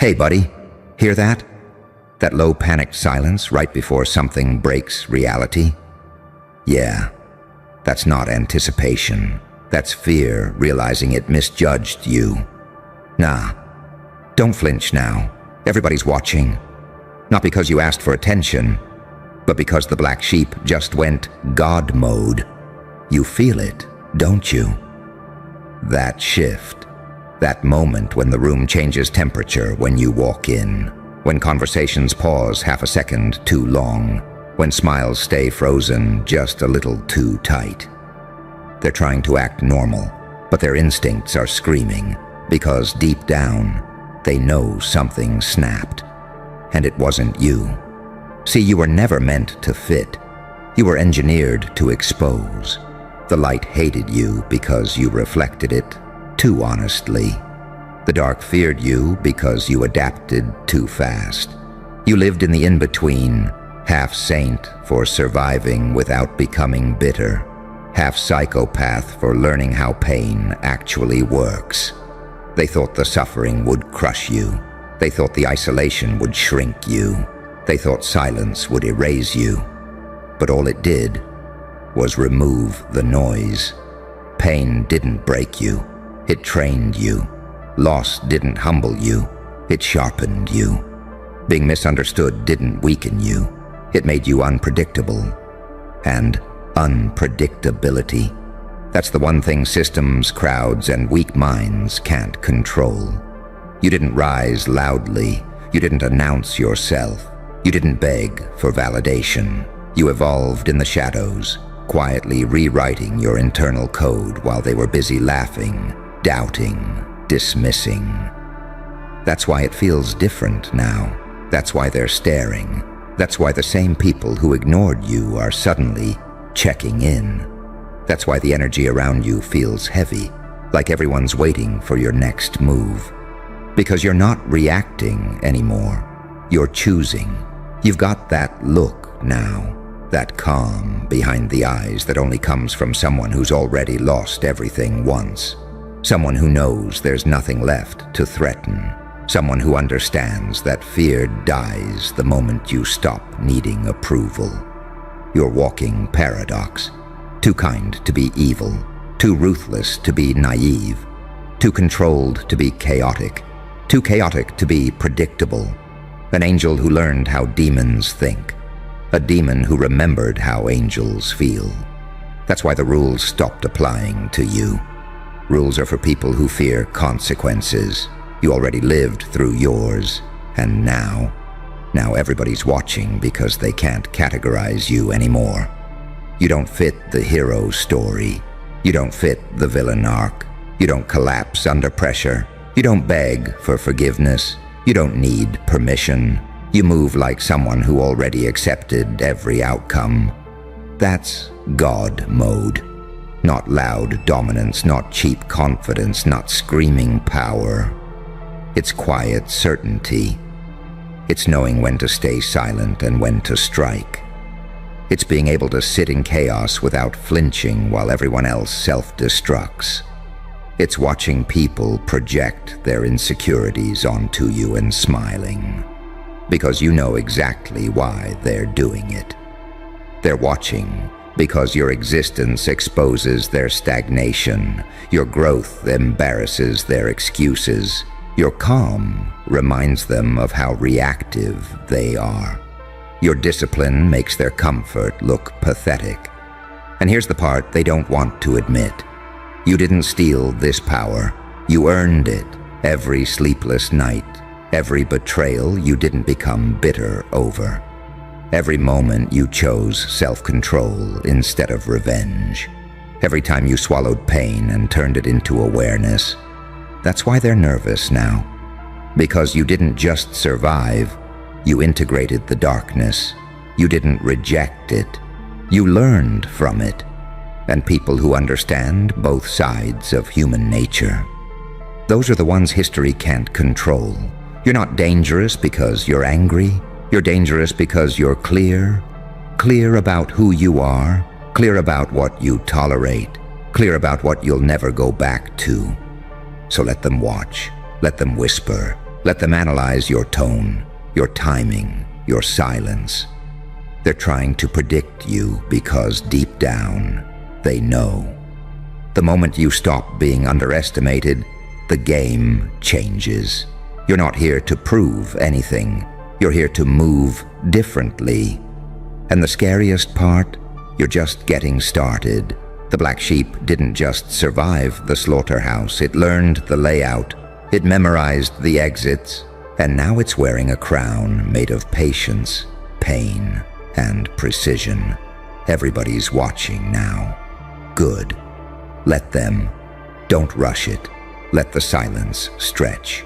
Hey, buddy, hear that? That low panicked silence right before something breaks reality? Yeah, that's not anticipation. That's fear realizing it misjudged you. Nah, don't flinch now. Everybody's watching. Not because you asked for attention, but because the black sheep just went God mode. You feel it, don't you? That shift, that moment when the room changes temperature when you walk in, when conversations pause half a second too long, when smiles stay frozen just a little too tight. They're trying to act normal, but their instincts are screaming, because deep down, they know something snapped. And it wasn't you. See, you were never meant to fit. You were engineered to expose. The light hated you because you reflected it too honestly. The dark feared you because you adapted too fast. You lived in the in-between, half saint for surviving without becoming bitter, half psychopath for learning how pain actually works. They thought the suffering would crush you. They thought the isolation would shrink you. They thought silence would erase you. But all it did was remove the noise. Pain didn't break you. It trained you. Loss didn't humble you. It sharpened you. Being misunderstood didn't weaken you. It made you unpredictable. And unpredictability, that's the one thing systems, crowds, and weak minds can't control. You didn't rise loudly. You didn't announce yourself. You didn't beg for validation. You evolved in the shadows, quietly rewriting your internal code while they were busy laughing, doubting, dismissing. That's why it feels different now. That's why they're staring. That's why the same people who ignored you are suddenly checking in. That's why the energy around you feels heavy, like everyone's waiting for your next move. Because you're not reacting anymore. You're choosing. You've got that look now, that calm behind the eyes that only comes from someone who's already lost everything once. Someone who knows there's nothing left to threaten. Someone who understands that fear dies the moment you stop needing approval. You're walking paradox. Too kind to be evil. Too ruthless to be naive. Too controlled to be chaotic. Too chaotic to be predictable. An angel who learned how demons think. A demon who remembered how angels feel. That's why the rules stopped applying to you. Rules are for people who fear consequences. You already lived through yours, and now everybody's watching because they can't categorize you anymore. You don't fit the hero story. You don't fit the villain arc. You don't collapse under pressure. You don't beg for forgiveness. You don't need permission. You move like someone who already accepted every outcome. That's God mode. Not loud dominance, not cheap confidence, not screaming power. It's quiet certainty. It's knowing when to stay silent and when to strike. It's being able to sit in chaos without flinching while everyone else self-destructs. It's watching people project their insecurities onto you and smiling, because you know exactly why they're doing it. They're watching because your existence exposes their stagnation, your growth embarrasses their excuses, your calm reminds them of how reactive they are. Your discipline makes their comfort look pathetic. And here's the part they don't want to admit. You didn't steal this power. You earned it every sleepless night, every betrayal you didn't become bitter over. Every moment you chose self-control instead of revenge. Every time you swallowed pain and turned it into awareness. That's why they're nervous now. Because you didn't just survive, you integrated the darkness. You didn't reject it. You learned from it. And people who understand both sides of human nature. Those are the ones history can't control. You're not dangerous because you're angry. You're dangerous because you're clear. Clear about who you are. Clear about what you tolerate. Clear about what you'll never go back to. So let them watch. Let them whisper. Let them analyze your tone, your timing, your silence. They're trying to predict you because deep down, they know. The moment you stop being underestimated, the game changes. You're not here to prove anything. You're here to move differently. And the scariest part, you're just getting started. The black sheep didn't just survive the slaughterhouse. It learned the layout. It memorized the exits. And now it's wearing a crown made of patience, pain, and precision. Everybody's watching now. Good. Let them. Don't rush it. Let the silence stretch.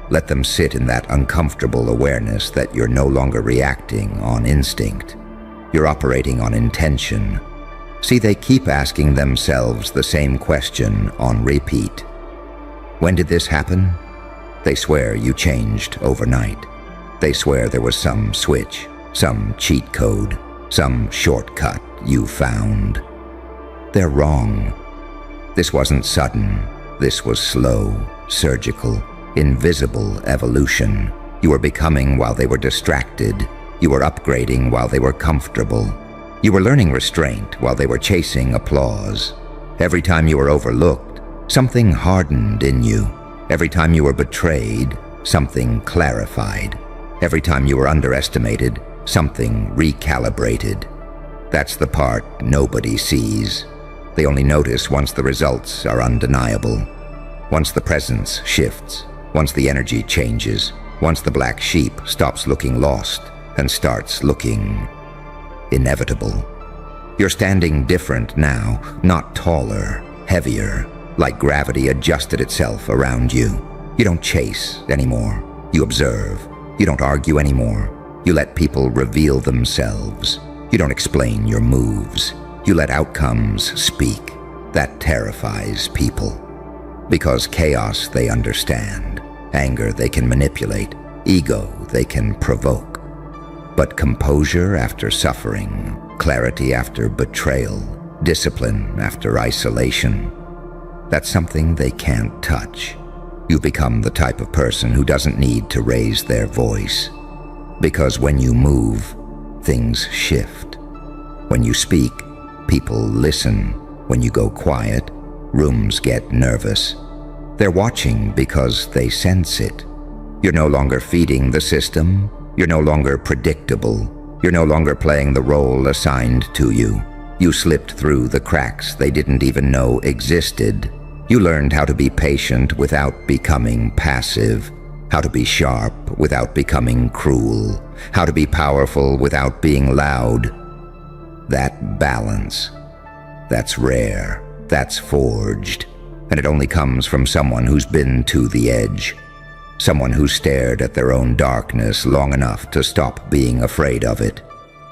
Let them sit in that uncomfortable awareness that you're no longer reacting on instinct. You're operating on intention. See, they keep asking themselves the same question on repeat. When did this happen? They swear you changed overnight. They swear there was some switch, some cheat code, some shortcut you found. They're wrong. This wasn't sudden. This was slow, surgical, invisible evolution. You were becoming while they were distracted. You were upgrading while they were comfortable. You were learning restraint while they were chasing applause. Every time you were overlooked, something hardened in you. Every time you were betrayed, something clarified. Every time you were underestimated, something recalibrated. That's the part nobody sees. They only notice once the results are undeniable. Once the presence shifts. Once the energy changes. Once the black sheep stops looking lost and starts looking inevitable. You're standing different now, not taller, heavier, like gravity adjusted itself around you. You don't chase anymore. You observe. You don't argue anymore. You let people reveal themselves. You don't explain your moves. You let outcomes speak. That terrifies people. Because chaos they understand. Anger they can manipulate. Ego they can provoke. But composure after suffering, clarity after betrayal, discipline after isolation, that's something they can't touch. You become the type of person who doesn't need to raise their voice. Because when you move, things shift. When you speak, people listen. When you go quiet, rooms get nervous. They're watching because they sense it. You're no longer feeding the system. You're no longer predictable. You're no longer playing the role assigned to you. You slipped through the cracks they didn't even know existed. You learned how to be patient without becoming passive, how to be sharp without becoming cruel, how to be powerful without being loud. That balance, that's rare, that's forged, and it only comes from someone who's been to the edge. Someone who stared at their own darkness long enough to stop being afraid of it.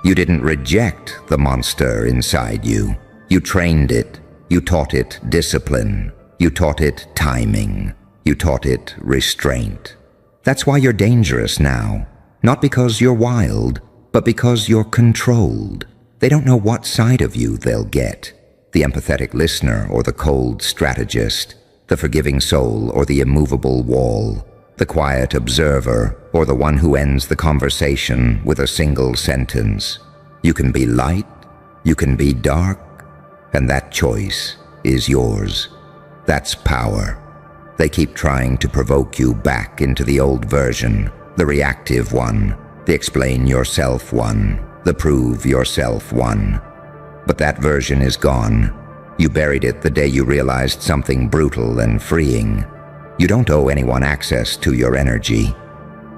You didn't reject the monster inside you. You trained it. You taught it discipline. You taught it timing. You taught it restraint. That's why you're dangerous now. Not because you're wild, but because you're controlled. They don't know what side of you they'll get. The empathetic listener or the cold strategist. The forgiving soul or the immovable wall. The quiet observer, or the one who ends the conversation with a single sentence. You can be light, you can be dark, and that choice is yours. That's power. They keep trying to provoke you back into the old version, the reactive one, the explain yourself one, the prove yourself one. But that version is gone. You buried it the day you realized something brutal and freeing. You don't owe anyone access to your energy.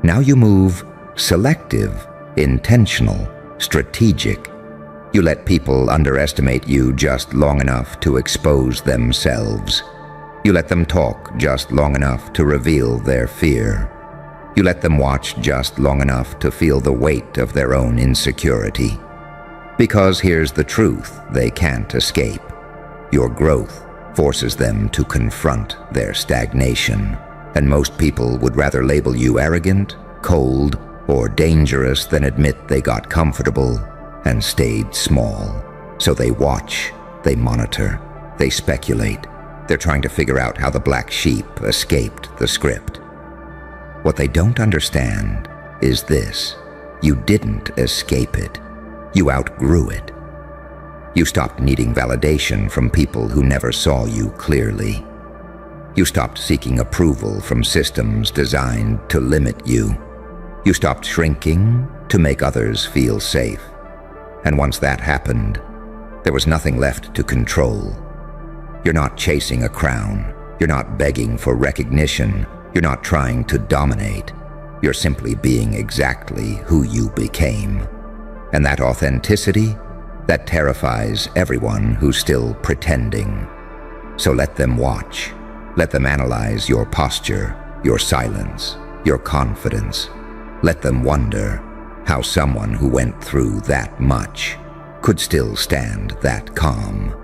Now you move selective, intentional, strategic. You let people underestimate you just long enough to expose themselves. You let them talk just long enough to reveal their fear. You let them watch just long enough to feel the weight of their own insecurity. Because here's the truth they can't escape. Your growth forces them to confront their stagnation, and most people would rather label you arrogant, cold, or dangerous than admit they got comfortable and stayed small. So they watch, they monitor, they speculate. They're trying to figure out how the black sheep escaped the script. What they don't understand is this: you didn't escape it. You outgrew it. You stopped needing validation from people who never saw you clearly. You stopped seeking approval from systems designed to limit you. You stopped shrinking to make others feel safe. And once that happened, there was nothing left to control. You're not chasing a crown. You're not begging for recognition. You're not trying to dominate. You're simply being exactly who you became. And that authenticity, that terrifies everyone who's still pretending. So let them watch. Let them analyze your posture, your silence, your confidence. Let them wonder how someone who went through that much could still stand that calm.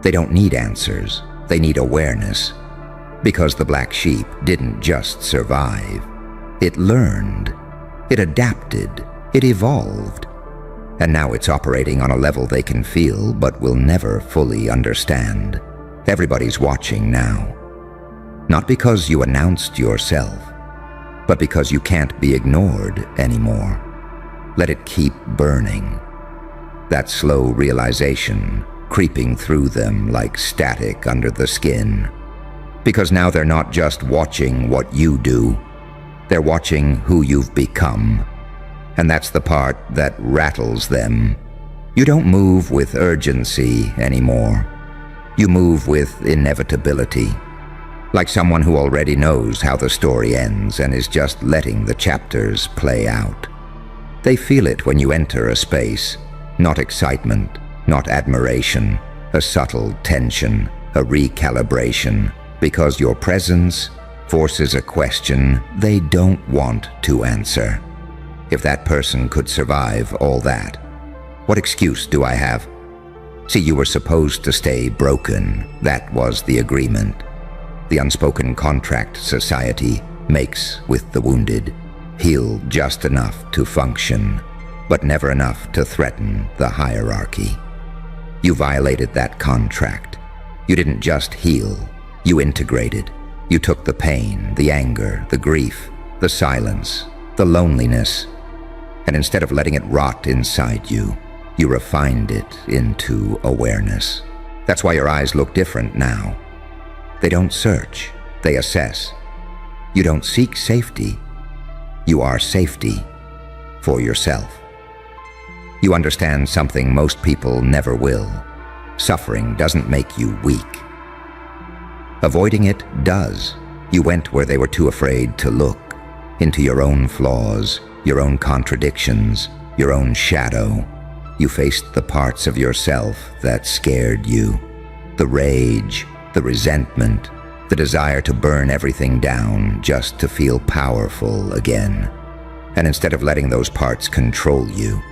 They don't need answers. They need awareness. Because the black sheep didn't just survive. It learned. It adapted. It evolved. And now it's operating on a level they can feel but will never fully understand. Everybody's watching now. Not because you announced yourself, but because you can't be ignored anymore. Let it keep burning. That slow realization creeping through them like static under the skin. Because now they're not just watching what you do, they're watching who you've become. And that's the part that rattles them. You don't move with urgency anymore. You move with inevitability. Like someone who already knows how the story ends and is just letting the chapters play out. They feel it when you enter a space. Not excitement, not admiration, a subtle tension, a recalibration. Because your presence forces a question they don't want to answer. If that person could survive all that, what excuse do I have? See, you were supposed to stay broken. That was the agreement. The unspoken contract society makes with the wounded. Heal just enough to function, but never enough to threaten the hierarchy. You violated that contract. You didn't just heal. You integrated. You took the pain, the anger, the grief, the silence, the loneliness, and instead of letting it rot inside you, you refined it into awareness. That's why your eyes look different now. They don't search, they assess. You don't seek safety. You are safety for yourself. You understand something most people never will. Suffering doesn't make you weak. Avoiding it does. You went where they were too afraid to look, into your own flaws, your own contradictions, your own shadow. You faced the parts of yourself that scared you. The rage, the resentment, the desire to burn everything down just to feel powerful again. And instead of letting those parts control you,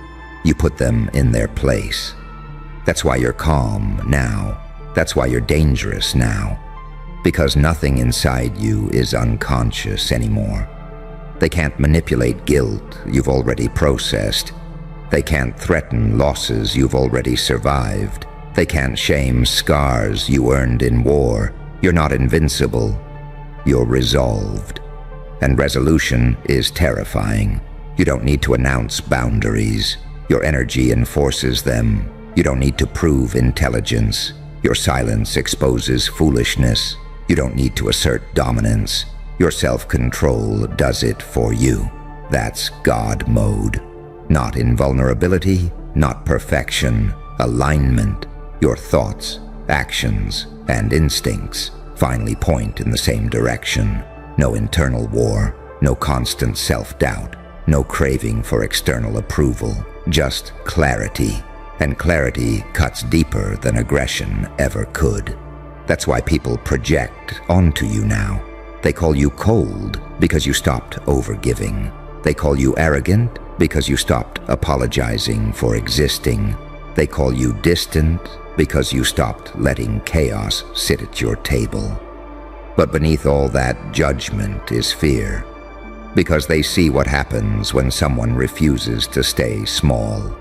you put them in their place. That's why you're calm now. That's why you're dangerous now. Because nothing inside you is unconscious anymore. They can't manipulate guilt you've already processed. They can't threaten losses you've already survived. They can't shame scars you earned in war. You're not invincible. You're resolved. And resolution is terrifying. You don't need to announce boundaries. Your energy enforces them. You don't need to prove intelligence. Your silence exposes foolishness. You don't need to assert dominance. Your self-control does it for you. That's God mode. Not invulnerability, not perfection. Alignment. Your thoughts, actions, and instincts finally point in the same direction. No internal war, no constant self-doubt, no craving for external approval, just clarity. And clarity cuts deeper than aggression ever could. That's why people project onto you now. They call you cold because you stopped overgiving. They call you arrogant because you stopped apologizing for existing. They call you distant because you stopped letting chaos sit at your table. But beneath all that judgment is fear, because they see what happens when someone refuses to stay small.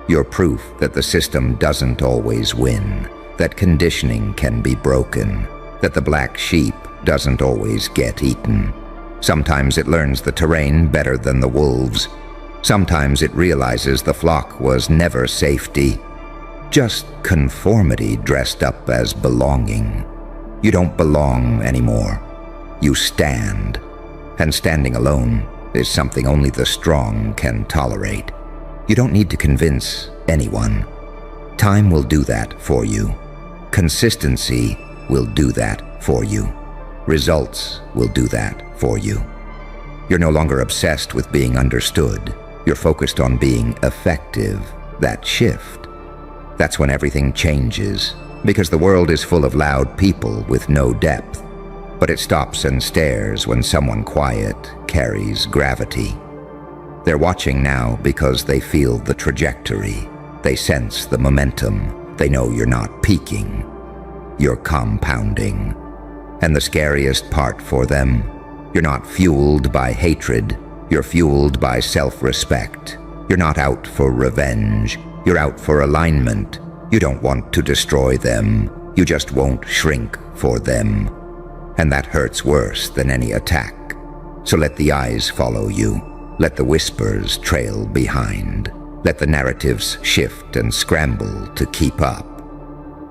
You're proof that the system doesn't always win, that conditioning can be broken, that the black sheep doesn't always get eaten. Sometimes it learns the terrain better than the wolves. Sometimes it realizes the flock was never safety, just conformity dressed up as belonging. You don't belong anymore. You stand. And standing alone is something only the strong can tolerate. You don't need to convince anyone. Time will do that for you. Consistency will do that for you. Results will do that for you. You're no longer obsessed with being understood. You're focused on being effective. That shift. That's when everything changes, because the world is full of loud people with no depth. But it stops and stares when someone quiet carries gravity. They're watching now because they feel the trajectory. They sense the momentum. They know you're not peaking. You're compounding. And the scariest part for them, you're not fueled by hatred. You're fueled by self-respect. You're not out for revenge. You're out for alignment. You don't want to destroy them. You just won't shrink for them. And that hurts worse than any attack. So let the eyes follow you. Let the whispers trail behind. Let the narratives shift and scramble to keep up.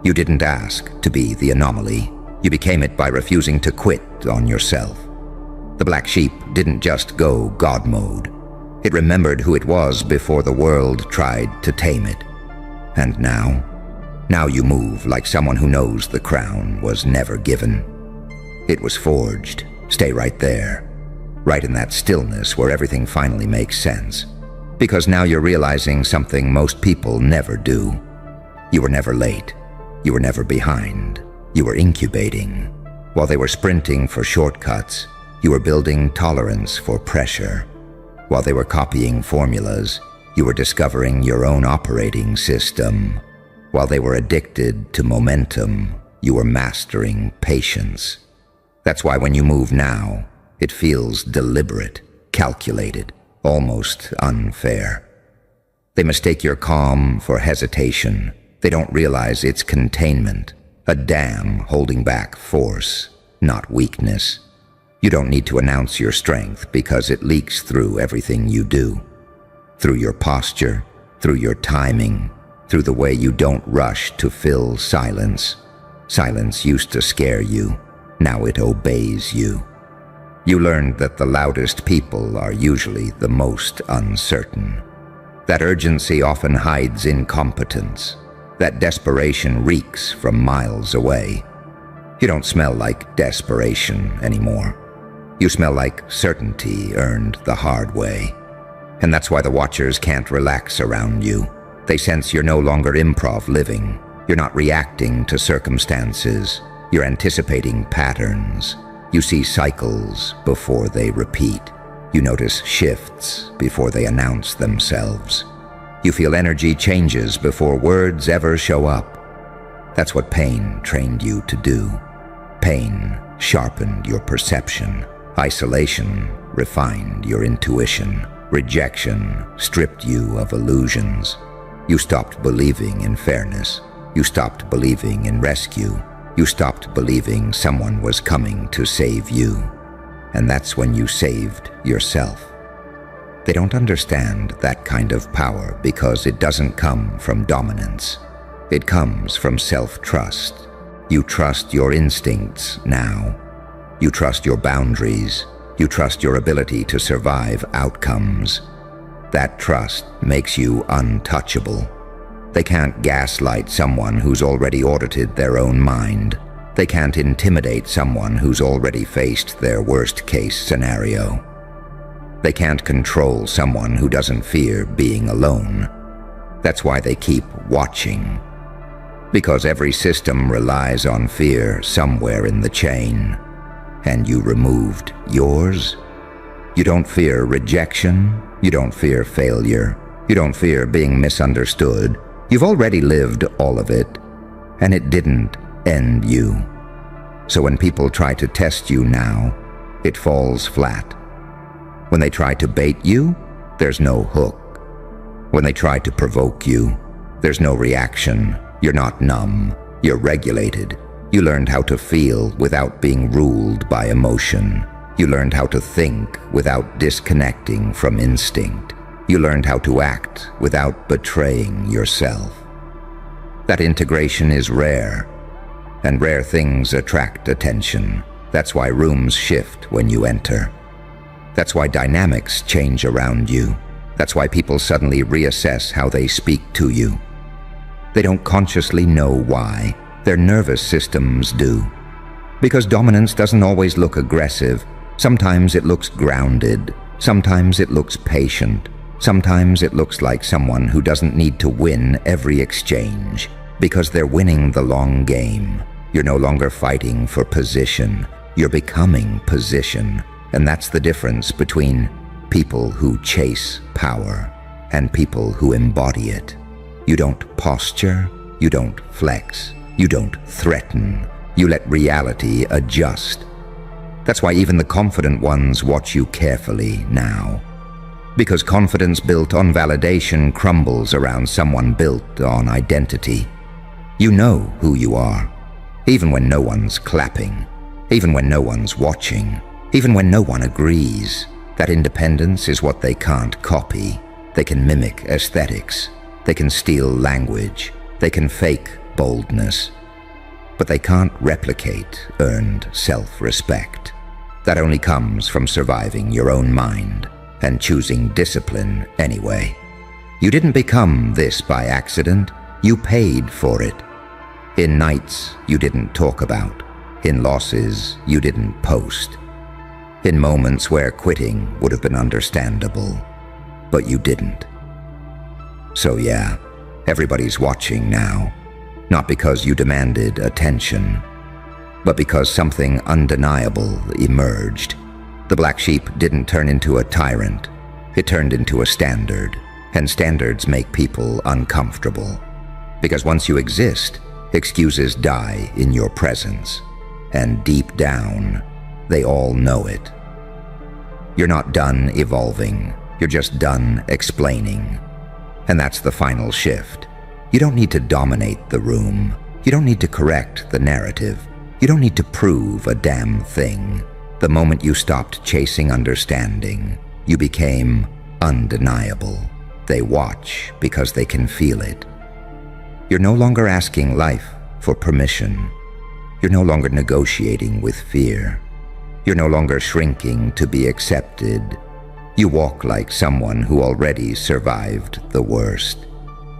You didn't ask to be the anomaly. You became it by refusing to quit on yourself. The black sheep didn't just go God mode. It remembered who it was before the world tried to tame it. And now you move like someone who knows the crown was never given. It was forged. Stay right there. Right in that stillness where everything finally makes sense. Because now you're realizing something most people never do. You were never late. You were never behind. You were incubating. While they were sprinting for shortcuts, you were building tolerance for pressure. While they were copying formulas, you were discovering your own operating system. While they were addicted to momentum, you were mastering patience. That's why when you move now, it feels deliberate, calculated, almost unfair. They mistake your calm for hesitation. They don't realize it's containment, a dam holding back force, not weakness. You don't need to announce your strength because it leaks through everything you do. Through your posture, through your timing, through the way you don't rush to fill silence. Silence used to scare you. Now it obeys you. You learned that the loudest people are usually the most uncertain. That urgency often hides incompetence. That desperation reeks from miles away. You don't smell like desperation anymore. You smell like certainty earned the hard way. And that's why the watchers can't relax around you. They sense you're no longer improv living. You're not reacting to circumstances. You're anticipating patterns. You see cycles before they repeat. You notice shifts before they announce themselves. You feel energy changes before words ever show up. That's what pain trained you to do. Pain sharpened your perception. Isolation refined your intuition. Rejection stripped you of illusions. You stopped believing in fairness. You stopped believing in rescue. You stopped believing someone was coming to save you. And that's when you saved yourself. They don't understand that kind of power because it doesn't come from dominance. It comes from self-trust. You trust your instincts now. You trust your boundaries. You trust your ability to survive outcomes. That trust makes you untouchable. They can't gaslight someone who's already audited their own mind. They can't intimidate someone who's already faced their worst-case scenario. They can't control someone who doesn't fear being alone. That's why they keep watching. Because every system relies on fear somewhere in the chain. And you removed yours? You don't fear rejection. You don't fear failure. You don't fear being misunderstood. You've already lived all of it, and it didn't end you. So when people try to test you now, it falls flat. When they try to bait you, there's no hook. When they try to provoke you, there's no reaction. You're not numb. You're regulated. You learned how to feel without being ruled by emotion. You learned how to think without disconnecting from instinct. You learned how to act without betraying yourself. That integration is rare, and rare things attract attention. That's why rooms shift when you enter. That's why dynamics change around you. That's why people suddenly reassess how they speak to you. They don't consciously know why. Their nervous systems do. Because dominance doesn't always look aggressive. Sometimes it looks grounded. Sometimes it looks patient. Sometimes it looks like someone who doesn't need to win every exchange, because they're winning the long game. You're no longer fighting for position. You're becoming position. And that's the difference between people who chase power and people who embody it. You don't posture. You don't flex. You don't threaten. You let reality adjust. That's why even the confident ones watch you carefully now. Because confidence built on validation crumbles around someone built on identity. You know who you are, even when no one's clapping, even when no one's watching, even when no one agrees. That independence is what they can't copy. They can mimic aesthetics. They can steal language. They can fake boldness. But they can't replicate earned self-respect. That only comes from surviving your own mind and choosing discipline anyway. You didn't become this by accident. You paid for it. In nights you didn't talk about. In losses you didn't post. In moments where quitting would have been understandable. But you didn't. So yeah, everybody's watching now. Not because you demanded attention, but because something undeniable emerged. The black sheep didn't turn into a tyrant. It turned into a standard, and standards make people uncomfortable. Because once you exist, excuses die in your presence, and deep down, they all know it. You're not done evolving, you're just done explaining. And that's the final shift. You don't need to dominate the room. You don't need to correct the narrative. You don't need to prove a damn thing. The moment you stopped chasing understanding, you became undeniable. They watch because they can feel it. You're no longer asking life for permission. You're no longer negotiating with fear. You're no longer shrinking to be accepted. You walk like someone who already survived the worst.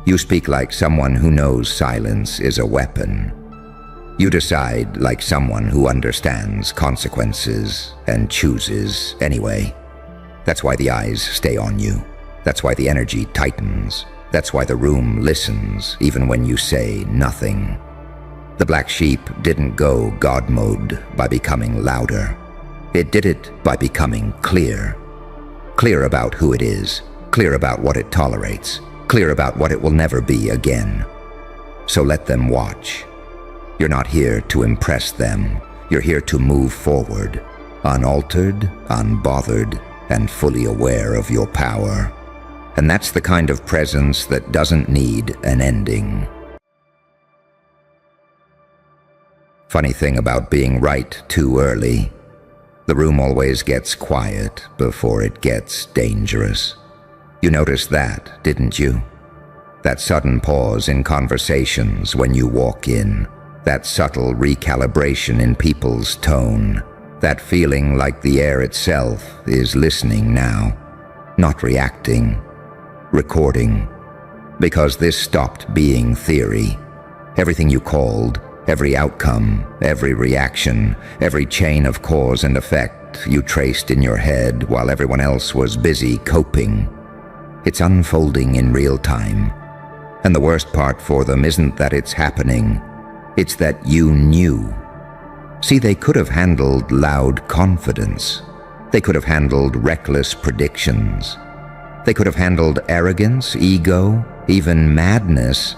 You speak like someone who knows silence is a weapon. You decide like someone who understands consequences and chooses anyway. That's why the eyes stay on you. That's why the energy tightens. That's why the room listens even when you say nothing. The black sheep didn't go God mode by becoming louder. It did it by becoming clear. Clear about who it is. Clear about what it tolerates. Clear about what it will never be again. So let them watch. You're not here to impress them. You're here to move forward, unaltered, unbothered, and fully aware of your power. And that's the kind of presence that doesn't need an ending. Funny thing about being right too early, the room always gets quiet before it gets dangerous. You noticed that, didn't you? That sudden pause in conversations when you walk in. That subtle recalibration in people's tone. That feeling like the air itself is listening now, not reacting, recording. Because this stopped being theory. Everything you called, every outcome, every reaction, every chain of cause and effect you traced in your head while everyone else was busy coping. It's unfolding in real time. And the worst part for them isn't that it's happening. It's that you knew. See, they could have handled loud confidence. They could have handled reckless predictions. They could have handled arrogance, ego, even madness.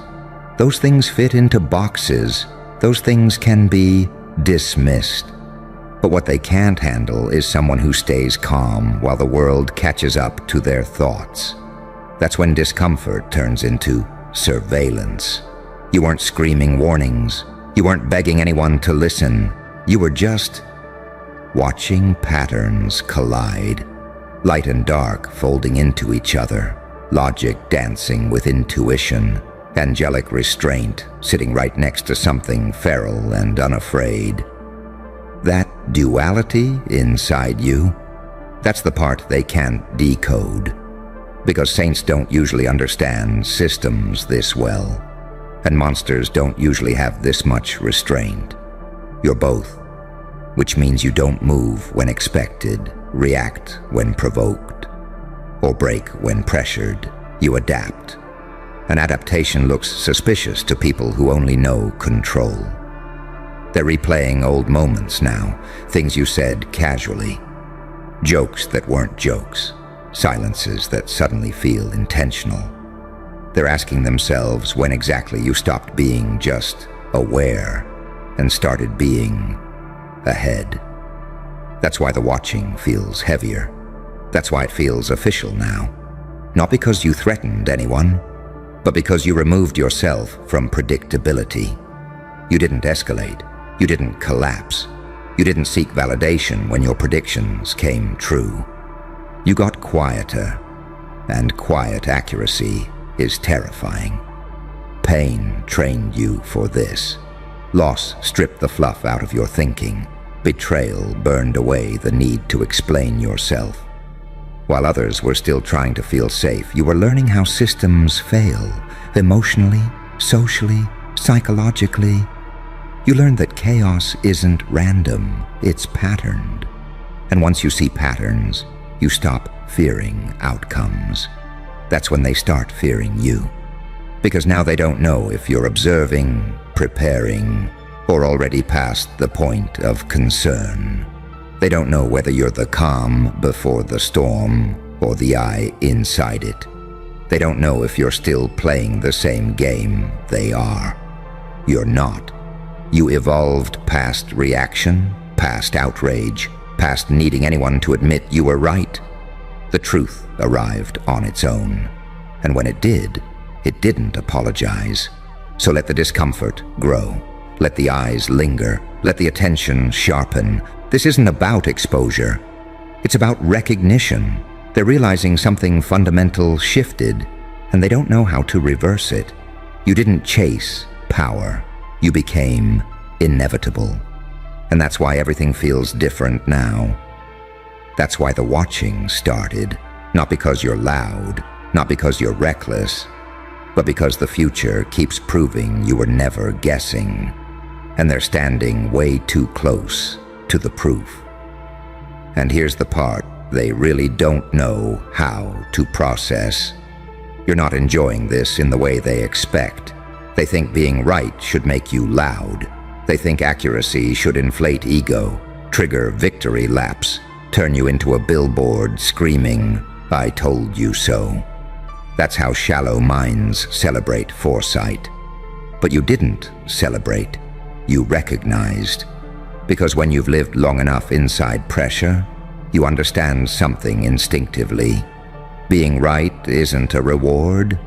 Those things fit into boxes. Those things can be dismissed. But what they can't handle is someone who stays calm while the world catches up to their thoughts. That's when discomfort turns into surveillance. You weren't screaming warnings. You weren't begging anyone to listen. You were just watching patterns collide, light and dark folding into each other, logic dancing with intuition, angelic restraint sitting right next to something feral and unafraid. That duality inside you, that's the part they can't decode, because saints don't usually understand systems this well, and monsters don't usually have this much restraint. You're both, which means you don't move when expected, react when provoked, or break when pressured. You adapt. An adaptation looks suspicious to people who only know control. They're replaying old moments now, things you said casually, jokes that weren't jokes, silences that suddenly feel intentional. They're asking themselves when exactly you stopped being just aware and started being ahead. That's why the watching feels heavier. That's why it feels official now. Not because you threatened anyone, but because you removed yourself from predictability. You didn't escalate. You didn't collapse. You didn't seek validation when your predictions came true. You got quieter, and quiet accuracy is terrifying. Pain trained you for this. Loss stripped the fluff out of your thinking. Betrayal burned away the need to explain yourself. While others were still trying to feel safe, you were learning how systems fail, emotionally, socially, psychologically. You learned that chaos isn't random, it's patterned. And once you see patterns, you stop fearing outcomes. That's when they start fearing you. Because now they don't know if you're observing, preparing, or already past the point of concern. They don't know whether you're the calm before the storm or the eye inside it. They don't know if you're still playing the same game they are. You're not. You evolved past reaction, past outrage, past needing anyone to admit you were right. The truth arrived on its own. And when it did, it didn't apologize. So let the discomfort grow. Let the eyes linger. Let the attention sharpen. This isn't about exposure. It's about recognition. They're realizing something fundamental shifted, and they don't know how to reverse it. You didn't chase power. You became inevitable. And that's why everything feels different now. That's why the watching started. Not because you're loud, not because you're reckless, but because the future keeps proving you were never guessing. And they're standing way too close to the proof. And here's the part they really don't know how to process. You're not enjoying this in the way they expect. They think being right should make you loud. They think accuracy should inflate ego, trigger victory laps, turn you into a billboard screaming, "I told you so." That's how shallow minds celebrate foresight. But you didn't celebrate. You recognized. Because when you've lived long enough inside pressure, you understand something instinctively. Being right isn't a reward,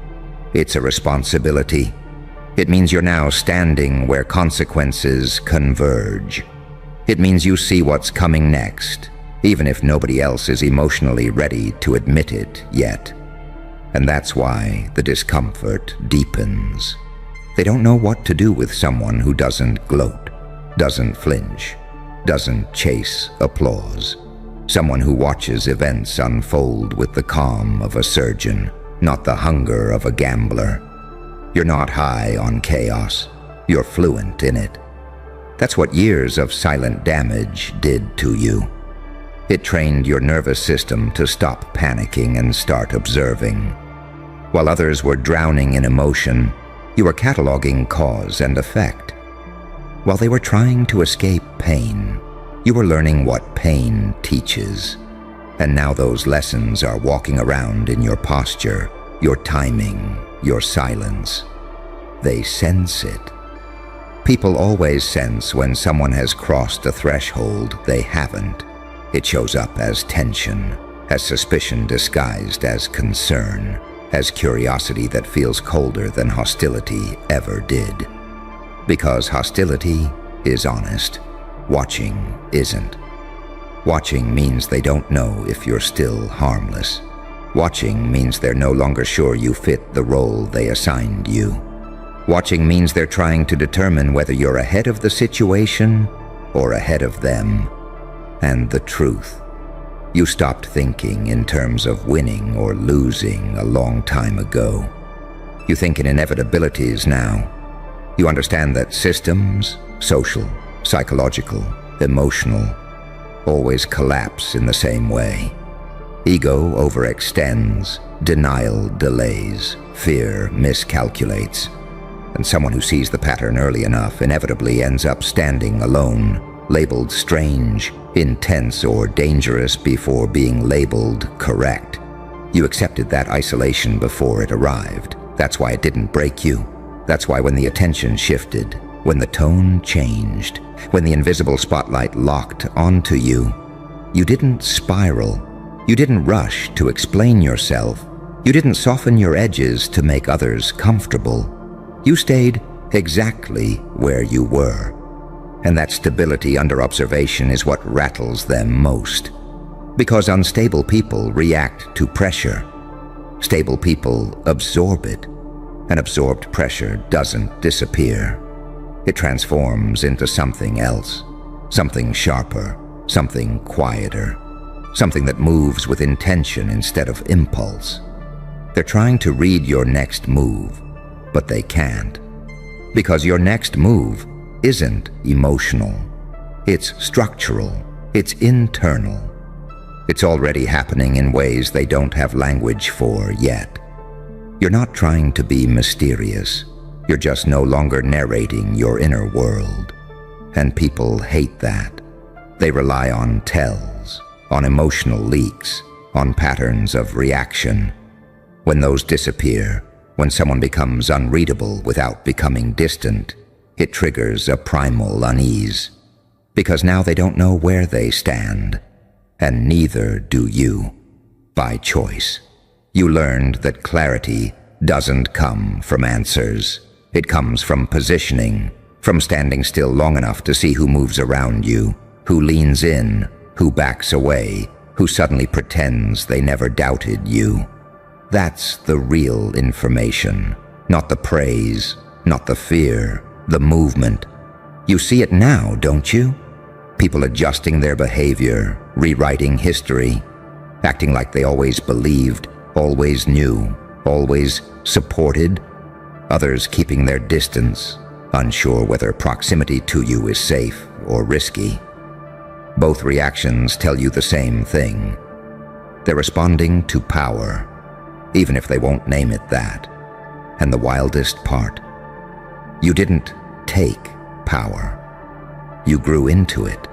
it's a responsibility. It means you're now standing where consequences converge. It means you see what's coming next, even if nobody else is emotionally ready to admit it yet. And that's why the discomfort deepens. They don't know what to do with someone who doesn't gloat, doesn't flinch, doesn't chase applause. Someone who watches events unfold with the calm of a surgeon, not the hunger of a gambler. You're not high on chaos. You're fluent in it. That's what years of silent damage did to you. It trained your nervous system to stop panicking and start observing. While others were drowning in emotion, you were cataloging cause and effect. While they were trying to escape pain, you were learning what pain teaches. And now those lessons are walking around in your posture, your timing, your silence. They sense it. People always sense when someone has crossed a threshold they haven't. It shows up as tension, as suspicion disguised as concern, as curiosity that feels colder than hostility ever did. Because hostility is honest, watching isn't. Watching means they don't know if you're still harmless. Watching means they're no longer sure you fit the role they assigned you. Watching means they're trying to determine whether you're ahead of the situation or ahead of them. And the truth, you stopped thinking in terms of winning or losing a long time ago. You think in inevitabilities now. You understand that systems, social, psychological, emotional, always collapse in the same way. Ego overextends, denial delays, fear miscalculates, and someone who sees the pattern early enough inevitably ends up standing alone, labeled strange, intense, or dangerous before being labeled correct. You accepted that isolation before it arrived. That's why it didn't break you. That's why when the attention shifted, when the tone changed, when the invisible spotlight locked onto you, you didn't spiral. You didn't rush to explain yourself. You didn't soften your edges to make others comfortable. You stayed exactly where you were. And that stability under observation is what rattles them most. Because unstable people react to pressure. Stable people absorb it. And absorbed pressure doesn't disappear. It transforms into something else. Something sharper, something quieter. Something that moves with intention instead of impulse. They're trying to read your next move, but they can't. Because your next move isn't emotional. It's structural. It's internal. It's already happening in ways they don't have language for yet. You're not trying to be mysterious. You're just no longer narrating your inner world. And people hate that. They rely on tells, on emotional leaks, on patterns of reaction. When those disappear, when someone becomes unreadable without becoming distant, it triggers a primal unease. Because now they don't know where they stand, and neither do you, by choice. You learned that clarity doesn't come from answers. It comes from positioning, from standing still long enough to see who moves around you, who leans in, who backs away, who suddenly pretends they never doubted you. That's the real information, not the praise, not the fear, the movement. You see it now, don't you? People adjusting their behavior, rewriting history, acting like they always believed, always knew, always supported. Others keeping their distance, unsure whether proximity to you is safe or risky. Both reactions tell you the same thing. They're responding to power, even if they won't name it that. And the wildest part, you didn't take power. You grew into it.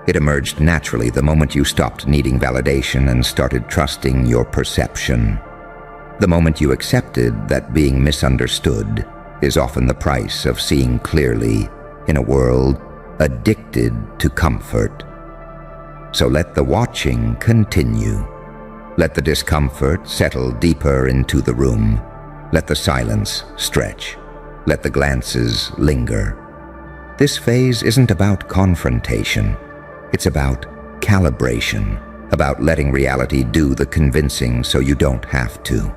It emerged naturally the moment you stopped needing validation and started trusting your perception. The moment you accepted that being misunderstood is often the price of seeing clearly in a world addicted to comfort. So let the watching continue. Let the discomfort settle deeper into the room. Let the silence stretch. Let the glances linger. This phase isn't about confrontation. It's about calibration, about letting reality do the convincing so you don't have to.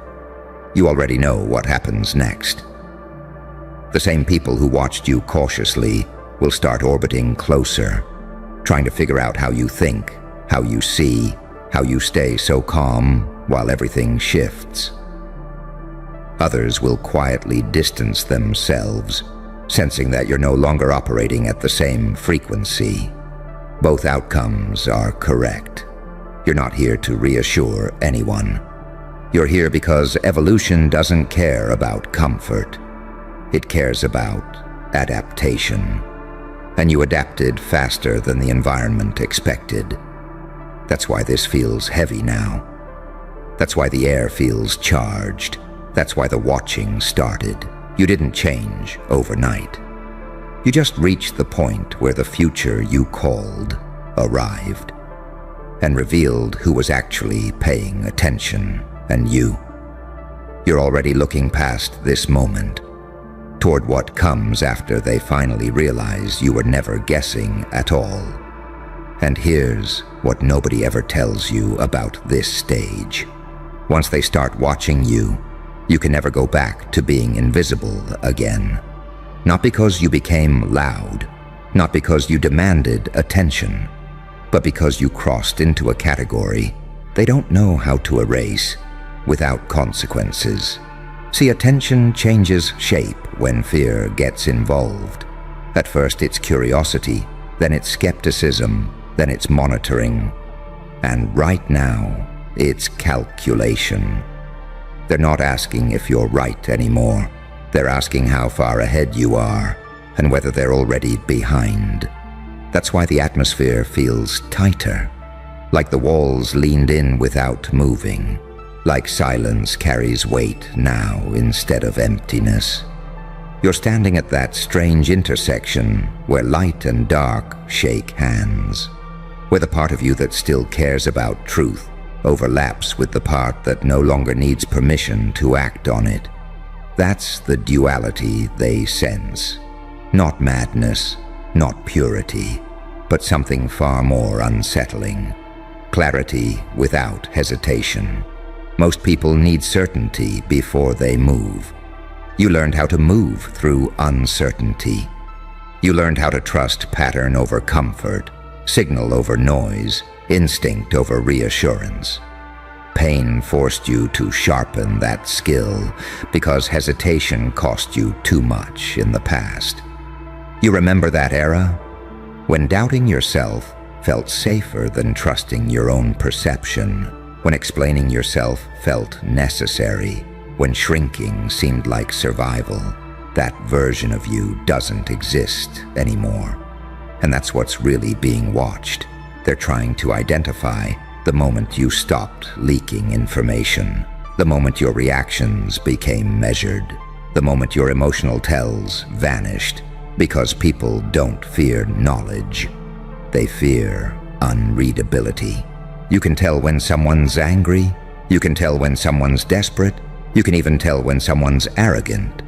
You already know what happens next. The same people who watched you cautiously will start orbiting closer, trying to figure out how you think, how you see, how you stay so calm while everything shifts. Others will quietly distance themselves, sensing that you're no longer operating at the same frequency. Both outcomes are correct. You're not here to reassure anyone. You're here because evolution doesn't care about comfort. It cares about adaptation. And you adapted faster than the environment expected. That's why this feels heavy now. That's why the air feels charged. That's why the watching started. You didn't change overnight. You just reached the point where the future you called arrived and revealed who was actually paying attention, and you. You're already looking past this moment, toward what comes after they finally realize you were never guessing at all. And here's what nobody ever tells you about this stage. Once they start watching you, you can never go back to being invisible again. Not because you became loud, not because you demanded attention, but because you crossed into a category they don't know how to erase without consequences. See, attention changes shape when fear gets involved. At first it's curiosity, then it's skepticism, then it's monitoring, and right now it's calculation. They're not asking if you're right anymore. They're asking how far ahead you are and whether they're already behind. That's why the atmosphere feels tighter, like the walls leaned in without moving, like silence carries weight now instead of emptiness. You're standing at that strange intersection where light and dark shake hands, where the part of you that still cares about truth overlaps with the part that no longer needs permission to act on it. That's the duality they sense. Not madness, not purity, but something far more unsettling. Clarity without hesitation. Most people need certainty before they move. You learned how to move through uncertainty. You learned how to trust pattern over comfort, signal over noise, instinct over reassurance. Pain forced you to sharpen that skill because hesitation cost you too much in the past. You remember that era? When doubting yourself felt safer than trusting your own perception, when explaining yourself felt necessary, when shrinking seemed like survival. That version of you doesn't exist anymore. And that's what's really being watched. They're trying to identify the moment you stopped leaking information, the moment your reactions became measured, the moment your emotional tells vanished, because people don't fear knowledge. They fear unreadability. You can tell when someone's angry, you can tell when someone's desperate, you can even tell when someone's arrogant.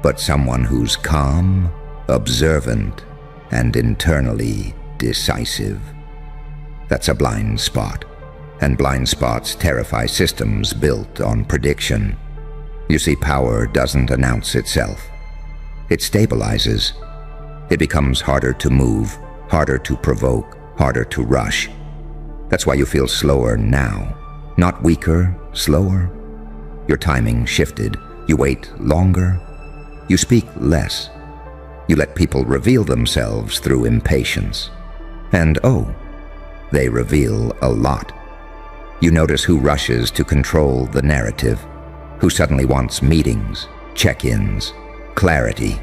But someone who's calm, observant, and internally decisive, that's a blind spot. And blind spots terrify systems built on prediction. You see, power doesn't announce itself. It stabilizes. It becomes harder to move, harder to provoke, harder to rush. That's why you feel slower now. Not weaker, slower. Your timing shifted. You wait longer. You speak less. You let people reveal themselves through impatience. And they reveal a lot. You notice who rushes to control the narrative, who suddenly wants meetings, check-ins, clarity,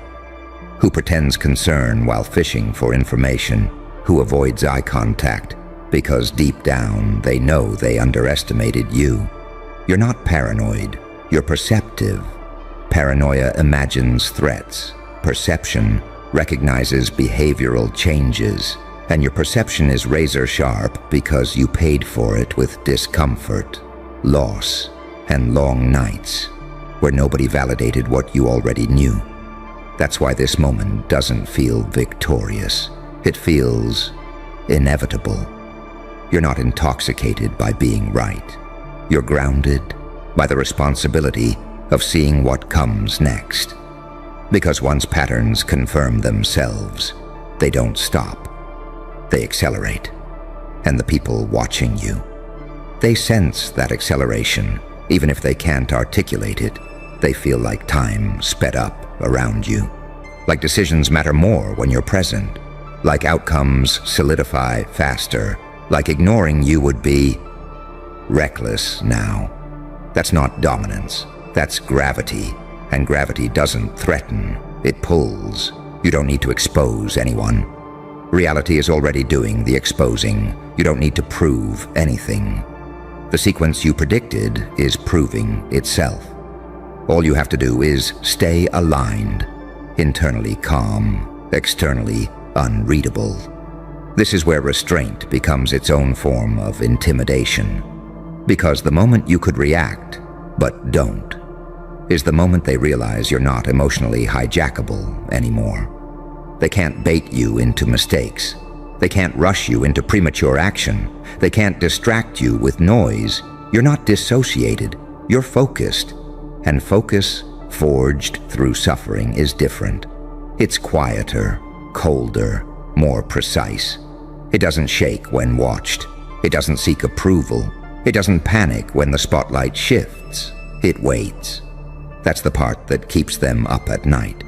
who pretends concern while fishing for information, who avoids eye contact because deep down they know they underestimated you. You're not paranoid, you're perceptive. Paranoia imagines threats. Perception recognizes behavioral changes. And your perception is razor sharp because you paid for it with discomfort, loss, and long nights where nobody validated what you already knew. That's why this moment doesn't feel victorious. It feels inevitable. You're not intoxicated by being right. You're grounded by the responsibility of seeing what comes next. Because once patterns confirm themselves, they don't stop. They accelerate. And the people watching you, they sense that acceleration. Even if they can't articulate it, they feel like time sped up around you. Like decisions matter more when you're present. Like outcomes solidify faster. Like ignoring you would be reckless now. That's not dominance. That's gravity. And gravity doesn't threaten. It pulls. You don't need to expose anyone. Reality is already doing the exposing. You don't need to prove anything. The sequence you predicted is proving itself. All you have to do is stay aligned, internally calm, externally unreadable. This is where restraint becomes its own form of intimidation. Because the moment you could react, but don't, is the moment they realize you're not emotionally hijackable anymore. They can't bait you into mistakes. They can't rush you into premature action. They can't distract you with noise. You're not dissociated. You're focused. And focus, forged through suffering, is different. It's quieter, colder, more precise. It doesn't shake when watched. It doesn't seek approval. It doesn't panic when the spotlight shifts. It waits. That's the part that keeps them up at night.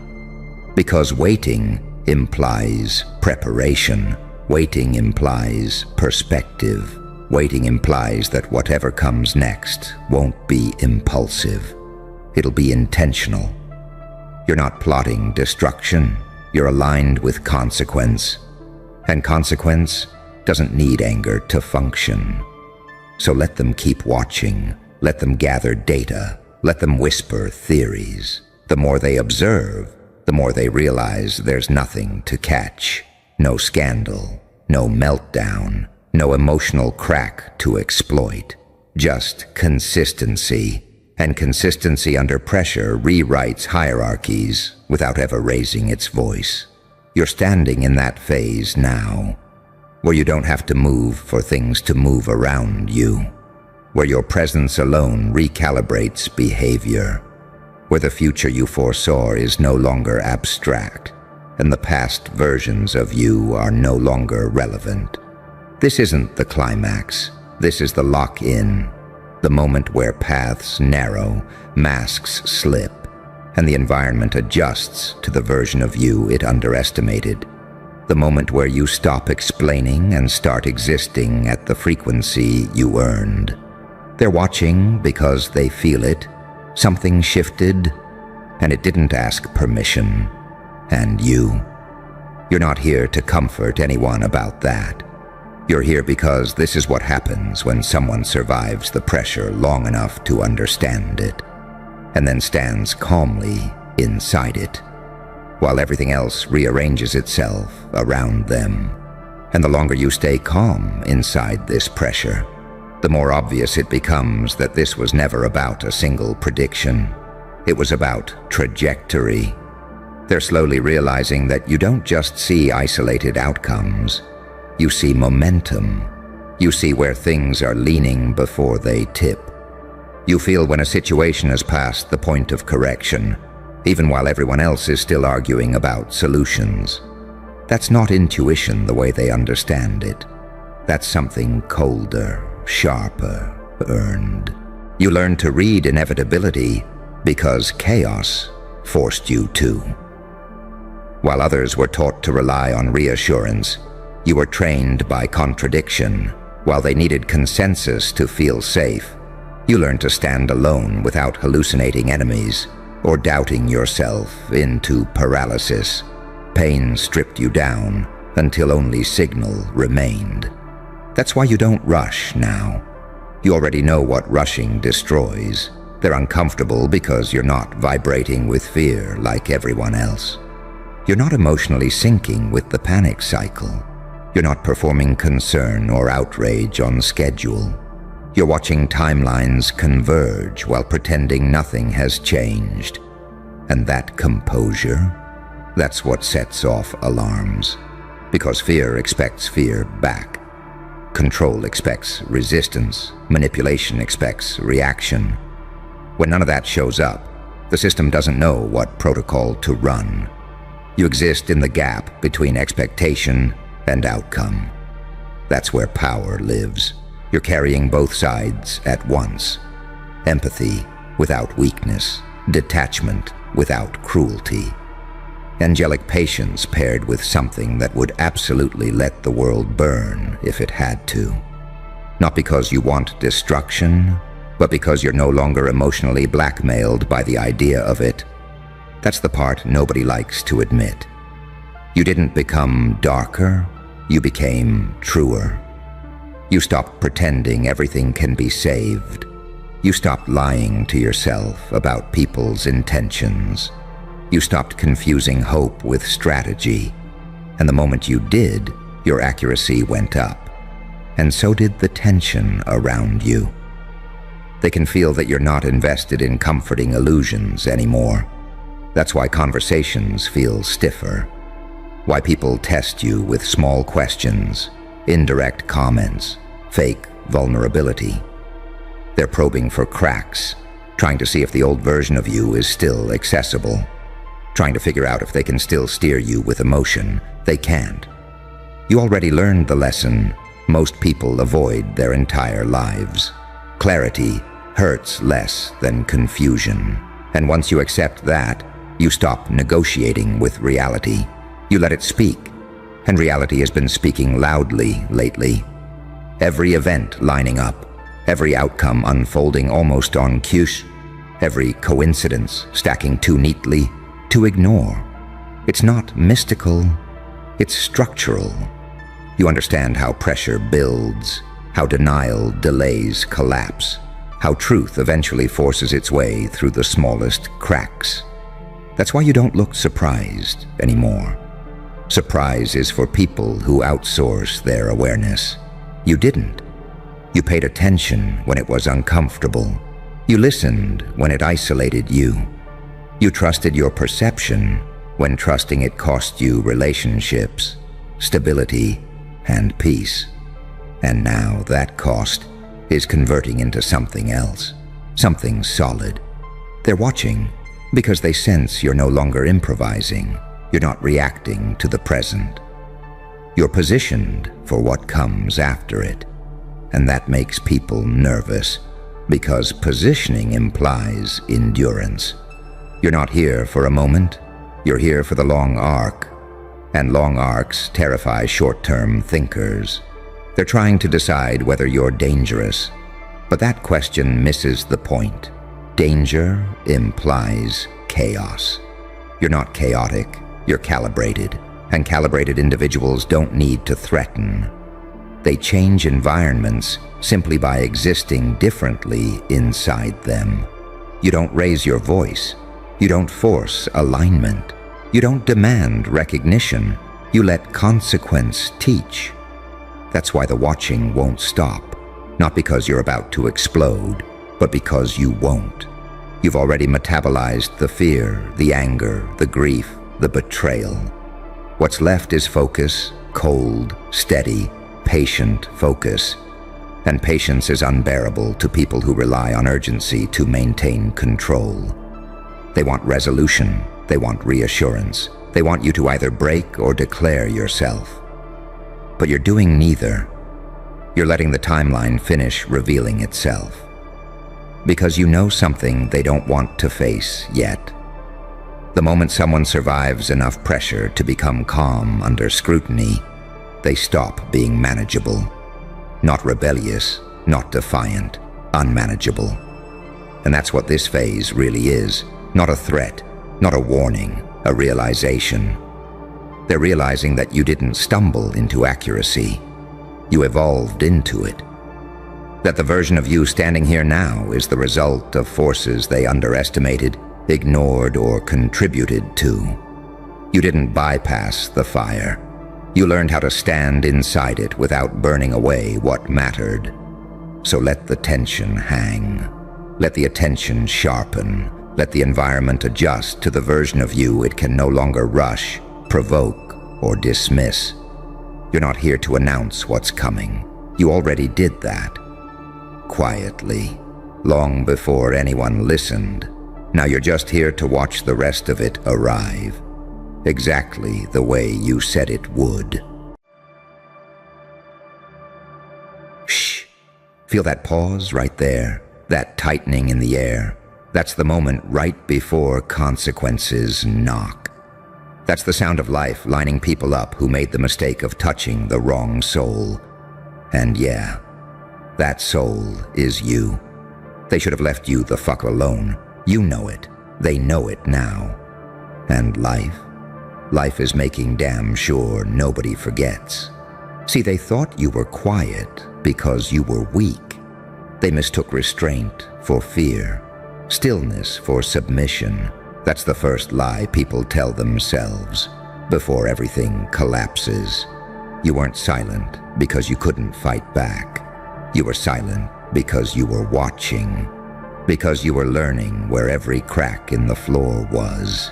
Because waiting implies preparation. Waiting implies perspective. Waiting implies that whatever comes next won't be impulsive. It'll be intentional. You're not plotting destruction. You're aligned with consequence. And consequence doesn't need anger to function. So let them keep watching. Let them gather data. Let them whisper theories. The more they observe, the more they realize there's nothing to catch. No scandal, no meltdown, no emotional crack to exploit. Just consistency. And consistency under pressure rewrites hierarchies without ever raising its voice. You're standing in that phase now, where you don't have to move for things to move around you, where your presence alone recalibrates behavior, where the future you foresaw is no longer abstract, and the past versions of you are no longer relevant. This isn't the climax. This is the lock-in, the moment where paths narrow, masks slip, and the environment adjusts to the version of you it underestimated. The moment where you stop explaining and start existing at the frequency you earned. They're watching because they feel it. Something shifted, and it didn't ask permission. And you're not here to comfort anyone about that. You're here because this is what happens when someone survives the pressure long enough to understand it, and then stands calmly inside it, while everything else rearranges itself around them. And the longer you stay calm inside this pressure, the more obvious it becomes that this was never about a single prediction. It was about trajectory. They're slowly realizing that you don't just see isolated outcomes. You see momentum. You see where things are leaning before they tip. You feel when a situation has passed the point of correction, even while everyone else is still arguing about solutions. That's not intuition the way they understand it. That's something colder, sharper, earned. You learn to read inevitability because chaos forced you to. While others were taught to rely on reassurance, you were trained by contradiction. While they needed consensus to feel safe, you learned to stand alone without hallucinating enemies or doubting yourself into paralysis. Pain stripped you down until only signal remained. That's why you don't rush now. You already know what rushing destroys. They're uncomfortable because you're not vibrating with fear like everyone else. You're not emotionally syncing with the panic cycle. You're not performing concern or outrage on schedule. You're watching timelines converge while pretending nothing has changed. And that composure, that's what sets off alarms. Because fear expects fear back. Control expects resistance. Manipulation expects reaction. When none of that shows up, the system doesn't know what protocol to run. You exist in the gap between expectation and outcome. That's where power lives. You're carrying both sides at once. Empathy without weakness. Detachment without cruelty. Angelic patience paired with something that would absolutely let the world burn if it had to. Not because you want destruction, but because you're no longer emotionally blackmailed by the idea of it. That's the part nobody likes to admit. You didn't become darker, you became truer. You stopped pretending everything can be saved. You stopped lying to yourself about people's intentions. You stopped confusing hope with strategy. And the moment you did, your accuracy went up. And so did the tension around you. They can feel that you're not invested in comforting illusions anymore. That's why conversations feel stiffer. Why people test you with small questions, indirect comments, fake vulnerability. They're probing for cracks, trying to see if the old version of you is still accessible, trying to figure out if they can still steer you with emotion. They can't. You already learned the lesson most people avoid their entire lives. Clarity hurts less than confusion. And once you accept that, you stop negotiating with reality. You let it speak. And reality has been speaking loudly lately. Every event lining up, every outcome unfolding almost on cue, every coincidence stacking too neatly to ignore. It's not mystical, it's structural. You understand how pressure builds, how denial delays collapse, how truth eventually forces its way through the smallest cracks. That's why you don't look surprised anymore. Surprise is for people who outsource their awareness. You didn't. You paid attention when it was uncomfortable. You listened when it isolated you. You trusted your perception when trusting it cost you relationships, stability, and peace. And now that cost is converting into something else, something solid. They're watching because they sense you're no longer improvising. You're not reacting to the present. You're positioned for what comes after it. And that makes people nervous because positioning implies endurance. You're not here for a moment. You're here for the long arc. And long arcs terrify short-term thinkers. They're trying to decide whether you're dangerous. But that question misses the point. Danger implies chaos. You're not chaotic. You're calibrated. And calibrated individuals don't need to threaten. They change environments simply by existing differently inside them. You don't raise your voice. You don't force alignment. You don't demand recognition. You let consequence teach. That's why the watching won't stop. Not because you're about to explode, but because you won't. You've already metabolized the fear, the anger, the grief, the betrayal. What's left is focus, cold, steady, patient focus. And patience is unbearable to people who rely on urgency to maintain control. They want resolution. They want reassurance. They want you to either break or declare yourself. But you're doing neither. You're letting the timeline finish revealing itself. Because you know something they don't want to face yet. The moment someone survives enough pressure to become calm under scrutiny, they stop being manageable. Not rebellious, not defiant, unmanageable. And that's what this phase really is. Not a threat, not a warning, a realization. They're realizing that you didn't stumble into accuracy. You evolved into it. That the version of you standing here now is the result of forces they underestimated, ignored, or contributed to. You didn't bypass the fire. You learned how to stand inside it without burning away what mattered. So let the tension hang. Let the attention sharpen. Let the environment adjust to the version of you it can no longer rush, provoke, or dismiss. You're not here to announce what's coming. You already did that. Quietly, long before anyone listened. Now you're just here to watch the rest of it arrive. Exactly the way you said it would. Shh. Feel that pause right there? That tightening in the air? That's the moment right before consequences knock. That's the sound of life lining people up who made the mistake of touching the wrong soul. And yeah, that soul is you. They should have left you the fuck alone. You know it. They know it now. And life is making damn sure nobody forgets. See, they thought you were quiet because you were weak. They mistook restraint for fear, stillness for submission. That's the first lie people tell themselves before everything collapses. You weren't silent because you couldn't fight back. You were silent because you were watching, because you were learning where every crack in the floor was,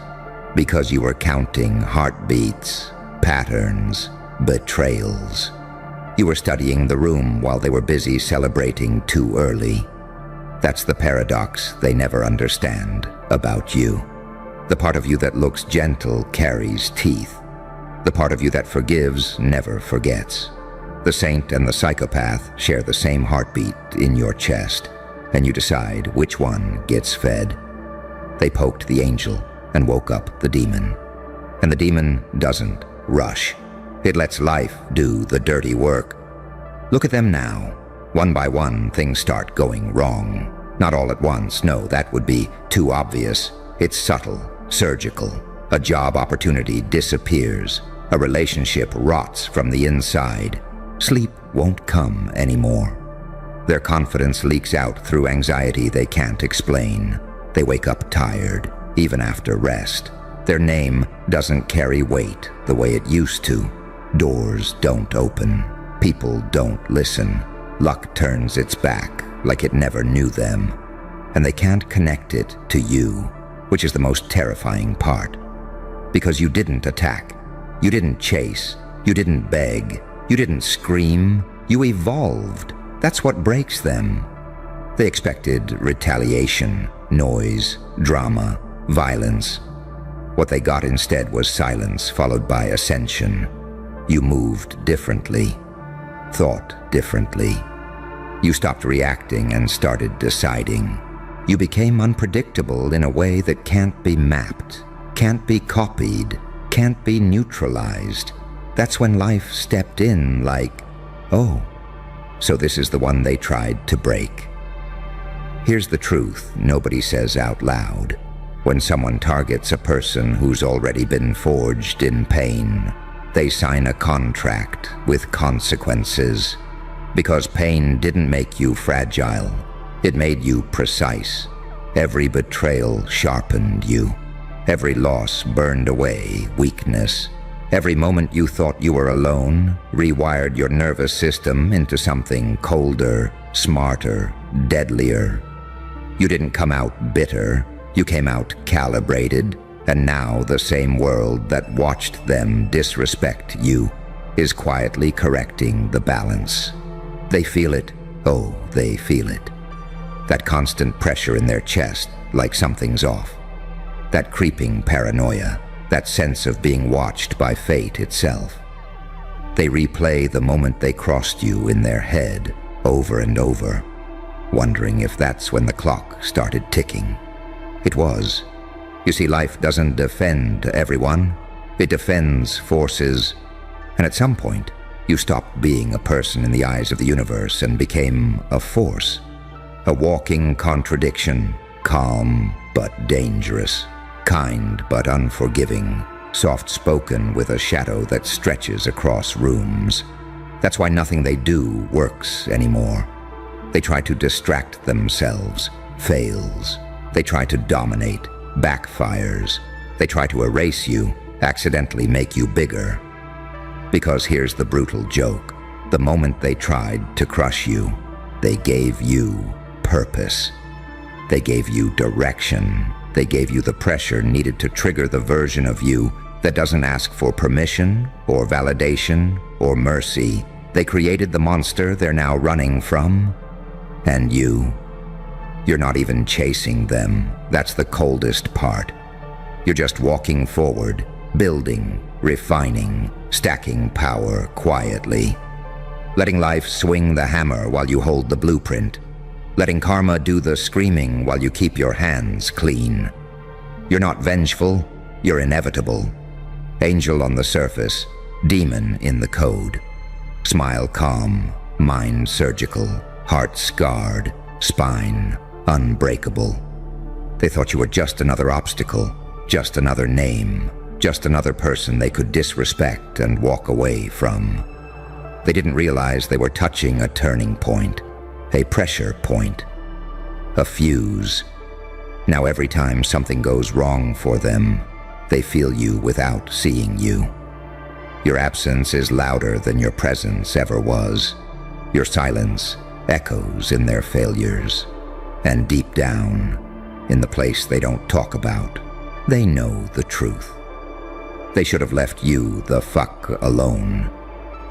because you were counting heartbeats, patterns, betrayals. You were studying the room while they were busy celebrating too early. That's the paradox they never understand about you. The part of you that looks gentle carries teeth. The part of you that forgives never forgets. The saint and the psychopath share the same heartbeat in your chest, and you decide which one gets fed. They poked the angel and woke up the demon. And the demon doesn't rush. It lets life do the dirty work. Look at them now. One by one, things start going wrong. Not all at once, no, that would be too obvious. It's subtle, surgical. A job opportunity disappears. A relationship rots from the inside. Sleep won't come anymore. Their confidence leaks out through anxiety they can't explain. They wake up tired, even after rest. Their name doesn't carry weight the way it used to. Doors don't open. People don't listen. Luck turns its back like it never knew them. And they can't connect it to you, which is the most terrifying part. Because you didn't attack. You didn't chase. You didn't beg. You didn't scream. You evolved. That's what breaks them. They expected retaliation, noise, drama, violence. What they got instead was silence followed by ascension. You moved differently, thought differently. You stopped reacting and started deciding. You became unpredictable in a way that can't be mapped, can't be copied, can't be neutralized. That's when life stepped in like, oh, so this is the one they tried to break. Here's the truth nobody says out loud. When someone targets a person who's already been forged in pain, they sign a contract with consequences. Because pain didn't make you fragile, it made you precise. Every betrayal sharpened you. Every loss burned away weakness. Every moment you thought you were alone rewired your nervous system into something colder, smarter, deadlier. You didn't come out bitter. You came out calibrated, and now the same world that watched them disrespect you is quietly correcting the balance. They feel it. Oh, they feel it. That constant pressure in their chest, like something's off. That creeping paranoia, that sense of being watched by fate itself. They replay the moment they crossed you in their head over and over, wondering if that's when the clock started ticking. It was. You see, life doesn't defend everyone. It defends forces. And at some point, you stopped being a person in the eyes of the universe and became a force. A walking contradiction, calm but dangerous, kind but unforgiving, soft-spoken with a shadow that stretches across rooms. That's why nothing they do works anymore. They try to distract themselves, fails. They try to dominate, backfires. They try to erase you, accidentally make you bigger. Because here's the brutal joke. The moment they tried to crush you, they gave you purpose. They gave you direction. They gave you the pressure needed to trigger the version of you that doesn't ask for permission or validation or mercy. They created the monster they're now running from. And you're not even chasing them. That's the coldest part. You're just walking forward, building, refining, stacking power quietly. Letting life swing the hammer while you hold the blueprint. Letting karma do the screaming while you keep your hands clean. You're not vengeful, you're inevitable. Angel on the surface, demon in the code. Smile calm, mind surgical, heart scarred, spine unbreakable. They thought you were just another obstacle, just another name, just another person they could disrespect and walk away from. They didn't realize they were touching a turning point, a pressure point, a fuse. Now every time something goes wrong for them, they feel you without seeing you. Your absence is louder than your presence ever was. Your silence echoes in their failures. And deep down, in the place they don't talk about, they know the truth. They should have left you the fuck alone.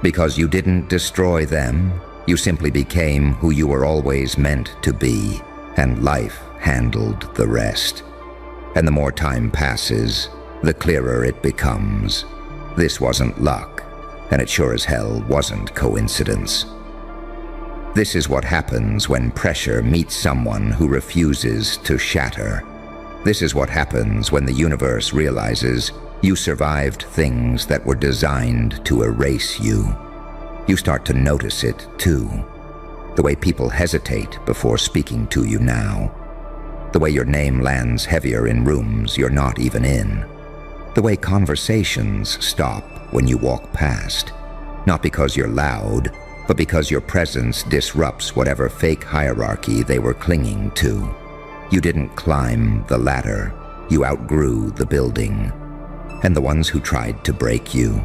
Because you didn't destroy them, you simply became who you were always meant to be, and life handled the rest. And the more time passes, the clearer it becomes. This wasn't luck, and it sure as hell wasn't coincidence. This is what happens when pressure meets someone who refuses to shatter. This is what happens when the universe realizes you survived things that were designed to erase you. You start to notice it, too. The way people hesitate before speaking to you now. The way your name lands heavier in rooms you're not even in. The way conversations stop when you walk past. Not because you're loud, but because your presence disrupts whatever fake hierarchy they were clinging to. You didn't climb the ladder. You outgrew the building. And the ones who tried to break you,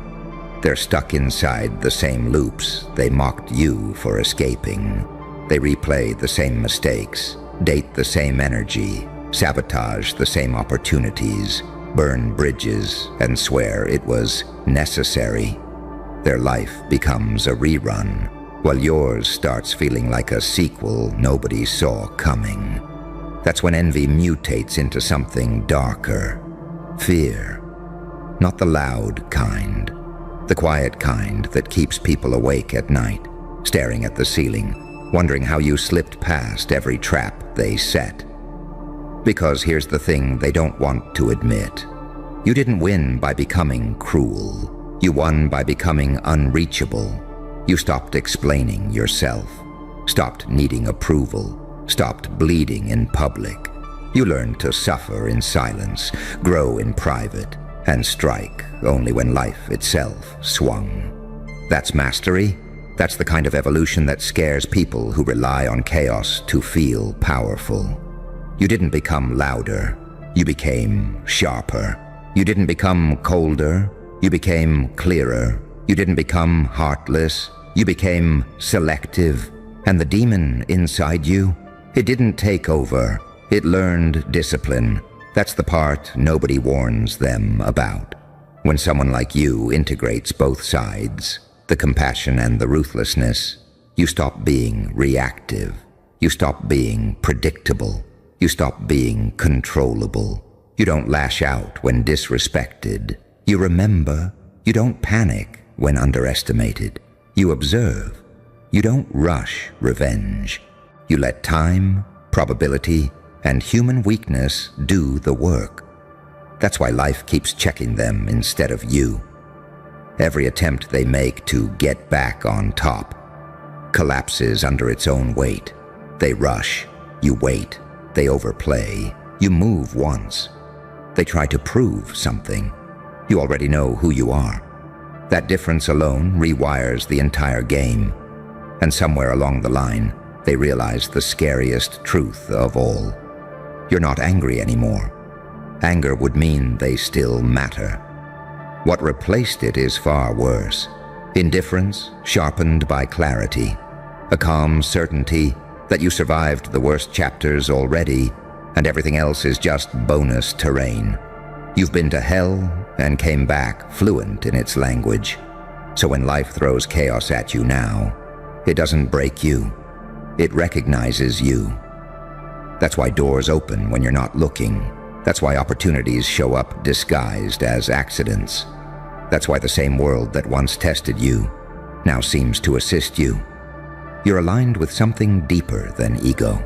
they're stuck inside the same loops they mocked you for escaping. They replay the same mistakes, date the same energy, sabotage the same opportunities, burn bridges, and swear it was necessary. Their life becomes a rerun, while yours starts feeling like a sequel nobody saw coming. That's when envy mutates into something darker. Fear. Not the loud kind. The quiet kind that keeps people awake at night, staring at the ceiling, wondering how you slipped past every trap they set. Because here's the thing they don't want to admit. You didn't win by becoming cruel. You won by becoming unreachable. You stopped explaining yourself, stopped needing approval, stopped bleeding in public. You learned to suffer in silence, grow in private, and strike only when life itself swung. That's mastery. That's the kind of evolution that scares people who rely on chaos to feel powerful. You didn't become louder. You became sharper. You didn't become colder. You became clearer. You didn't become heartless. You became selective. And the demon inside you, it didn't take over. It learned discipline. That's the part nobody warns them about. When someone like you integrates both sides, the compassion and the ruthlessness, you stop being reactive. You stop being predictable. You stop being controllable. You don't lash out when disrespected. You remember. You don't panic when underestimated. You observe. You don't rush revenge. You let time, probability, and human weakness do the work. That's why life keeps checking them instead of you. Every attempt they make to get back on top collapses under its own weight. They rush, you wait, they overplay, you move once. They try to prove something. You already know who you are. That difference alone rewires the entire game. And somewhere along the line, they realize the scariest truth of all. You're not angry anymore. Anger would mean they still matter. What replaced it is far worse. Indifference sharpened by clarity. A calm certainty that you survived the worst chapters already, and everything else is just bonus terrain. You've been to hell and came back fluent in its language. So when life throws chaos at you now, it doesn't break you. It recognizes you. That's why doors open when you're not looking. That's why opportunities show up disguised as accidents. That's why the same world that once tested you now seems to assist you. You're aligned with something deeper than ego.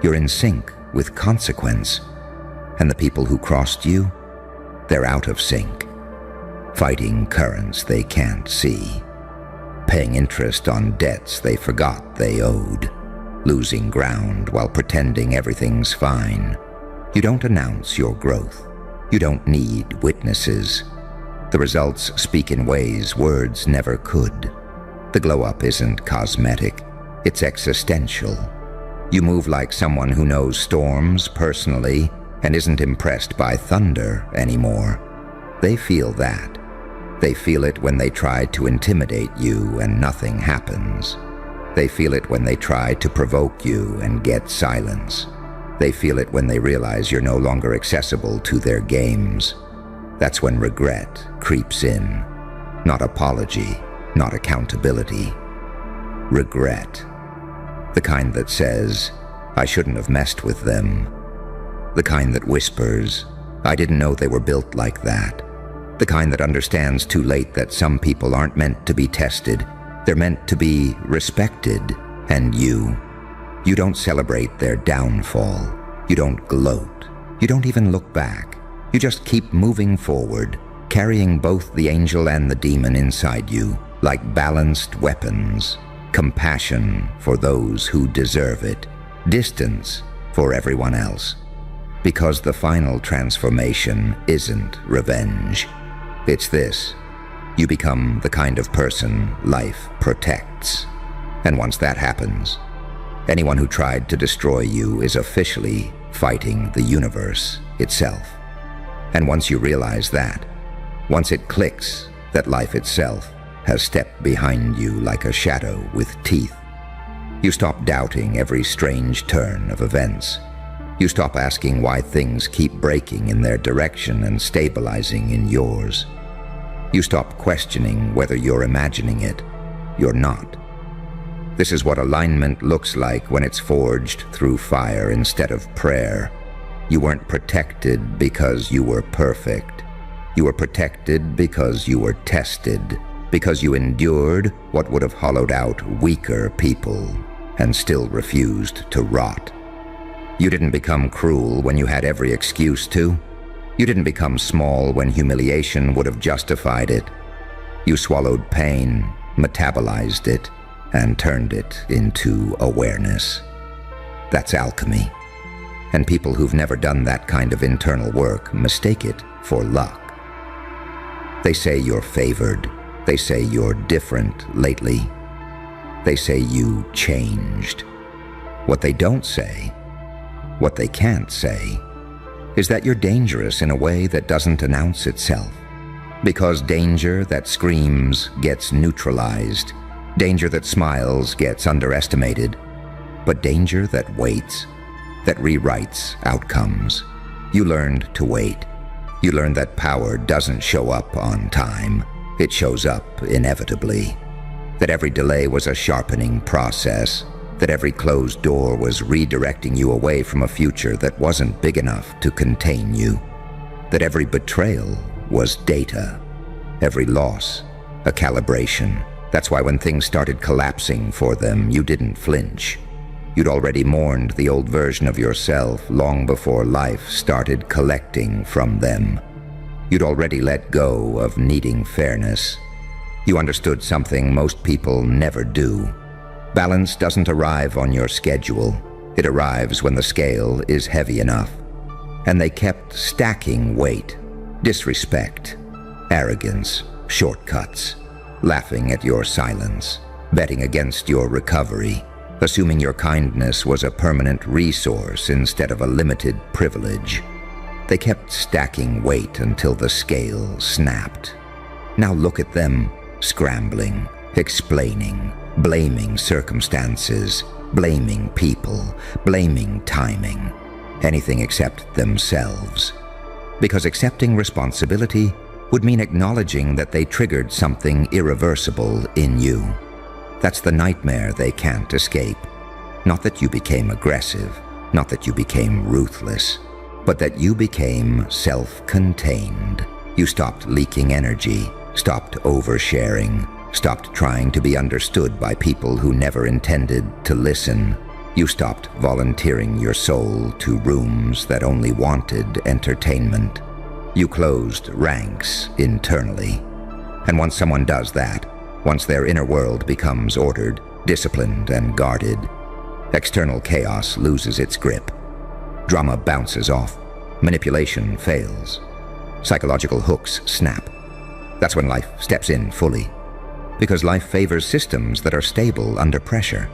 You're in sync with consequence. And the people who crossed you, they're out of sync. Fighting currents they can't see. Paying interest on debts they forgot they owed. Losing ground while pretending everything's fine. You don't announce your growth. You don't need witnesses. The results speak in ways words never could. The glow-up isn't cosmetic. It's existential. You move like someone who knows storms personally and isn't impressed by thunder anymore. They feel that. They feel it when they try to intimidate you and nothing happens. They feel it when they try to provoke you and get silence. They feel it when they realize you're no longer accessible to their games. That's when regret creeps in. Not apology, not accountability. Regret. The kind that says, I shouldn't have messed with them. The kind that whispers, I didn't know they were built like that. The kind that understands too late that some people aren't meant to be tested. They're meant to be respected. And you don't celebrate their downfall. You don't gloat. You don't even look back. You just keep moving forward, carrying both the angel and the demon inside you, like balanced weapons. Compassion for those who deserve it. Distance for everyone else. Because the final transformation isn't revenge. It's this. You become the kind of person life protects. And once that happens, anyone who tried to destroy you is officially fighting the universe itself. And once you realize that, once it clicks that life itself has stepped behind you like a shadow with teeth, you stop doubting every strange turn of events. You stop asking why things keep breaking in their direction and stabilizing in yours. You stop questioning whether you're imagining it. You're not. This is what alignment looks like when it's forged through fire instead of prayer. You weren't protected because you were perfect. You were protected because you were tested, because you endured what would have hollowed out weaker people and still refused to rot. You didn't become cruel when you had every excuse to. You didn't become small when humiliation would have justified it. You swallowed pain, metabolized it, and turned it into awareness. That's alchemy. And people who've never done that kind of internal work mistake it for luck. They say you're favored. They say you're different lately. They say you changed. What they don't say, what they can't say, is that you're dangerous in a way that doesn't announce itself. Because danger that screams gets neutralized. Danger that smiles gets underestimated. But danger that waits, that rewrites outcomes. You learned to wait. You learned that power doesn't show up on time. It shows up inevitably. That every delay was a sharpening process. That every closed door was redirecting you away from a future that wasn't big enough to contain you. That every betrayal was data. Every loss, a calibration. That's why when things started collapsing for them, you didn't flinch. You'd already mourned the old version of yourself long before life started collecting from them. You'd already let go of needing fairness. You understood something most people never do. Balance doesn't arrive on your schedule. It arrives when the scale is heavy enough. And they kept stacking weight, disrespect, arrogance, shortcuts, laughing at your silence, betting against your recovery, assuming your kindness was a permanent resource instead of a limited privilege. They kept stacking weight until the scale snapped. Now look at them, scrambling, explaining, blaming circumstances, blaming people, blaming timing, anything except themselves. Because accepting responsibility would mean acknowledging that they triggered something irreversible in you. That's the nightmare they can't escape. Not that you became aggressive, not that you became ruthless, but that you became self-contained. You stopped leaking energy, stopped oversharing, stopped trying to be understood by people who never intended to listen. You stopped volunteering your soul to rooms that only wanted entertainment. You closed ranks internally. And once someone does that, once their inner world becomes ordered, disciplined, and guarded, external chaos loses its grip. Drama bounces off. Manipulation fails. Psychological hooks snap. That's when life steps in fully. Because life favors systems that are stable under pressure.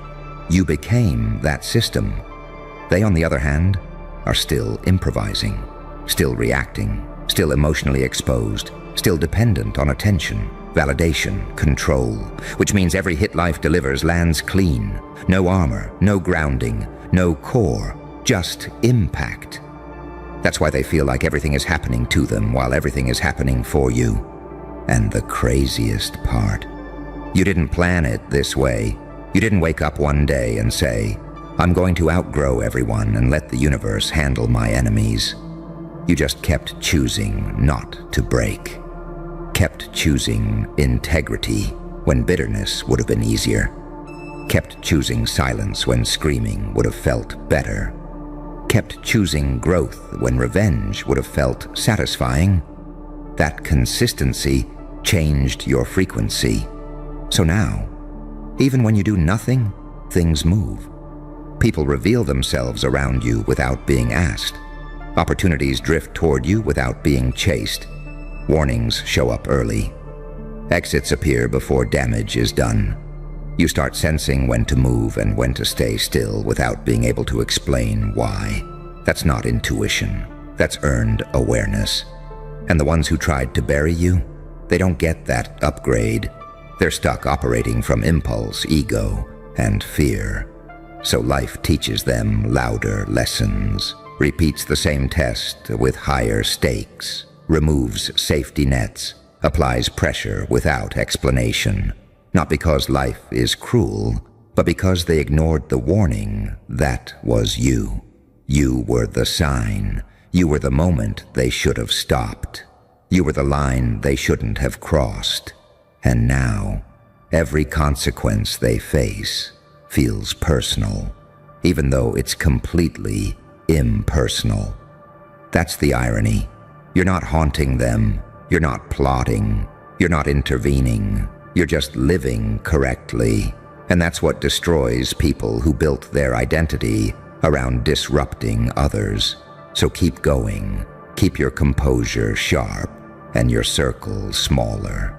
You became that system. They, on the other hand, are still improvising, still reacting, still emotionally exposed, still dependent on attention, validation, control, which means every hit life delivers lands clean. No armor, no grounding, no core, just impact. That's why they feel like everything is happening to them while everything is happening for you. And the craziest part, you didn't plan it this way. You didn't wake up one day and say, I'm going to outgrow everyone and let the universe handle my enemies. You just kept choosing not to break. Kept choosing integrity when bitterness would have been easier. Kept choosing silence when screaming would have felt better. Kept choosing growth when revenge would have felt satisfying. That consistency changed your frequency. So now, even when you do nothing, things move. People reveal themselves around you without being asked. Opportunities drift toward you without being chased. Warnings show up early. Exits appear before damage is done. You start sensing when to move and when to stay still without being able to explain why. That's not intuition. That's earned awareness. And the ones who tried to bury you, they don't get that upgrade. They're stuck operating from impulse, ego, and fear. So life teaches them louder lessons, repeats the same test with higher stakes, removes safety nets, applies pressure without explanation. Not because life is cruel, but because they ignored the warning. That was you. You were the sign. You were the moment they should have stopped. You were the line they shouldn't have crossed. And now, every consequence they face feels personal, even though it's completely impersonal. That's the irony. You're not haunting them. You're not plotting. You're not intervening. You're just living correctly. And that's what destroys people who built their identity around disrupting others. So keep going. Keep your composure sharp and your circle smaller.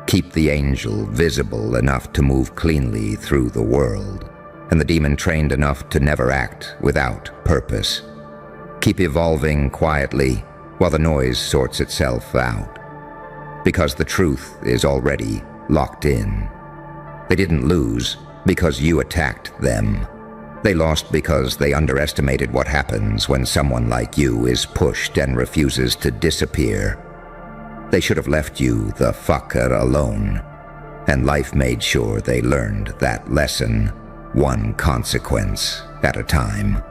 Keep the angel visible enough to move cleanly through the world, and the demon trained enough to never act without purpose. Keep evolving quietly while the noise sorts itself out. Because the truth is already locked in. They didn't lose because you attacked them. They lost because they underestimated what happens when someone like you is pushed and refuses to disappear. They should have left you the fucker alone, and life made sure they learned that lesson, one consequence at a time.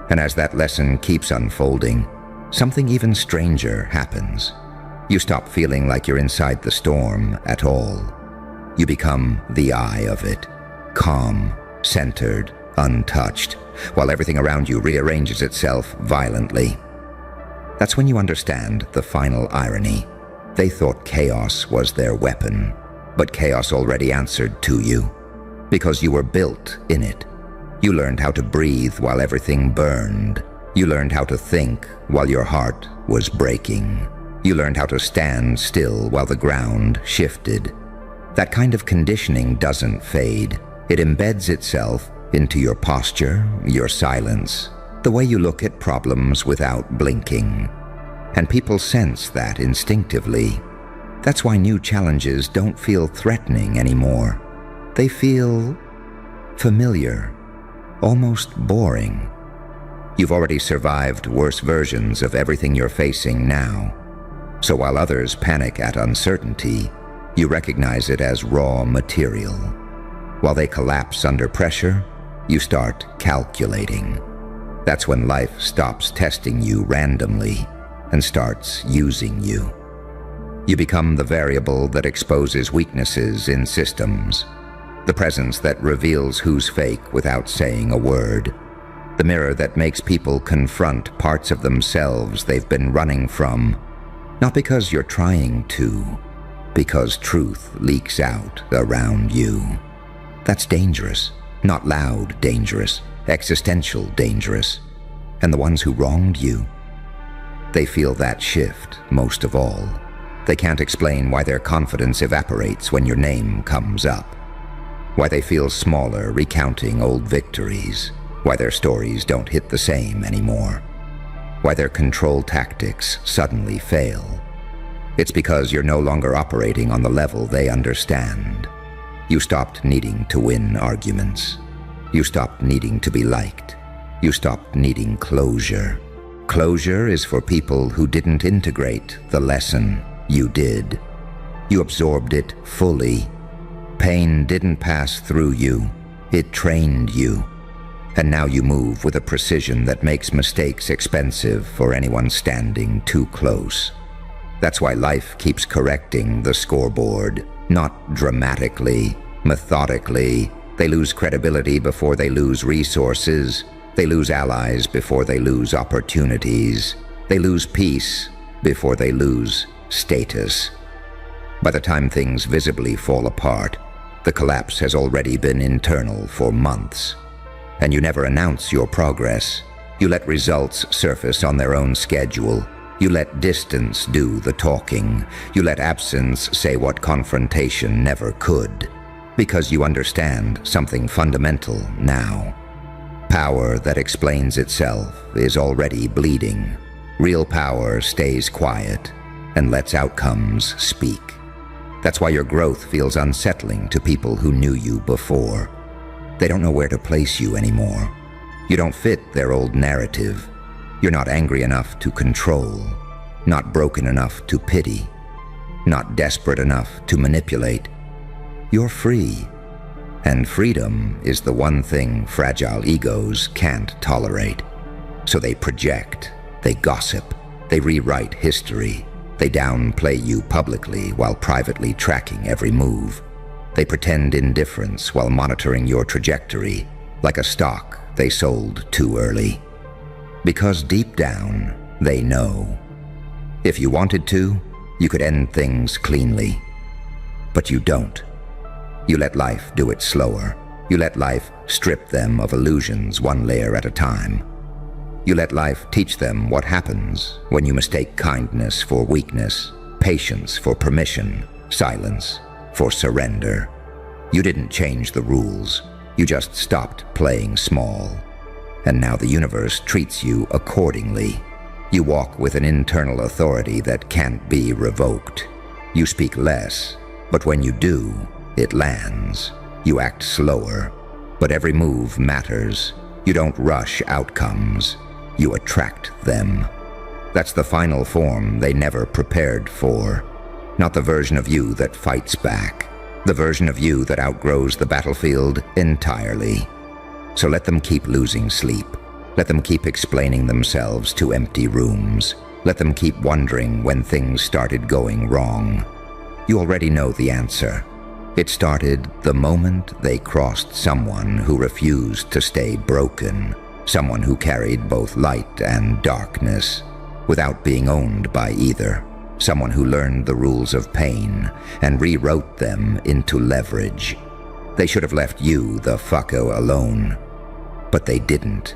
And as that lesson keeps unfolding, something even stranger happens. You stop feeling like you're inside the storm at all. You become the eye of it, calm, centered, untouched, while everything around you rearranges itself violently. That's when you understand the final irony. They thought chaos was their weapon, but chaos already answered to you, because you were built in it. You learned how to breathe while everything burned. You learned how to think while your heart was breaking. You learned how to stand still while the ground shifted. That kind of conditioning doesn't fade. It embeds itself into your posture, your silence, the way you look at problems without blinking. And people sense that instinctively. That's why new challenges don't feel threatening anymore. They feel familiar, almost boring. You've already survived worse versions of everything you're facing now. So while others panic at uncertainty, you recognize it as raw material. While they collapse under pressure, you start calculating. That's when life stops testing you randomly and starts using you. You become the variable that exposes weaknesses in systems, the presence that reveals who's fake without saying a word, the mirror that makes people confront parts of themselves they've been running from, not because you're trying to, because truth leaks out around you. That's dangerous, not loud dangerous, existential dangerous. And the ones who wronged you, they feel that shift most of all. They can't explain why their confidence evaporates when your name comes up, why they feel smaller recounting old victories, why their stories don't hit the same anymore, why their control tactics suddenly fail. It's because you're no longer operating on the level they understand. You stopped needing to win arguments. You stopped needing to be liked. You stopped needing closure. Closure is for people who didn't integrate the lesson you did. You absorbed it fully. Pain didn't pass through you, it trained you. And now you move with a precision that makes mistakes expensive for anyone standing too close. That's why life keeps correcting the scoreboard, not dramatically, methodically. They lose credibility before they lose resources. They lose allies before they lose opportunities. They lose peace before they lose status. By the time things visibly fall apart, the collapse has already been internal for months. And you never announce your progress. You let results surface on their own schedule. You let distance do the talking. You let absence say what confrontation never could. Because you understand something fundamental now. Power that explains itself is already bleeding. Real power stays quiet and lets outcomes speak. That's why your growth feels unsettling to people who knew you before. They don't know where to place you anymore. You don't fit their old narrative. You're not angry enough to control, not broken enough to pity, not desperate enough to manipulate. You're free, and freedom is the one thing fragile egos can't tolerate. So they project, they gossip, they rewrite history, they downplay you publicly while privately tracking every move. They pretend indifference while monitoring your trajectory, like a stock they sold too early. Because deep down, they know. If you wanted to, you could end things cleanly. But you don't. You let life do it slower. You let life strip them of illusions one layer at a time. You let life teach them what happens when you mistake kindness for weakness, patience for permission, silence for surrender. You didn't change the rules. You just stopped playing small. And now the universe treats you accordingly. You walk with an internal authority that can't be revoked. You speak less, but when you do, it lands. You act slower, but every move matters. You don't rush outcomes. You attract them. That's the final form they never prepared for. Not the version of you that fights back. The version of you that outgrows the battlefield entirely. So let them keep losing sleep. Let them keep explaining themselves to empty rooms. Let them keep wondering when things started going wrong. You already know the answer. It started the moment they crossed someone who refused to stay broken, someone who carried both light and darkness, without being owned by either, someone who learned the rules of pain and rewrote them into leverage. They should have left you, the fucko, alone, but they didn't.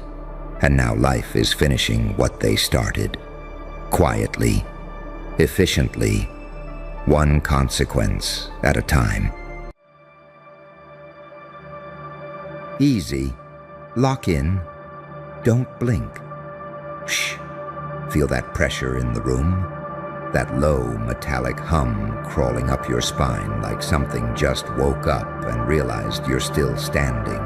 And now life is finishing what they started. Quietly, efficiently, one consequence at a time. Easy. Lock in. Don't blink. Shh. Feel that pressure in the room? That low, metallic hum crawling up your spine like something just woke up and realized you're still standing.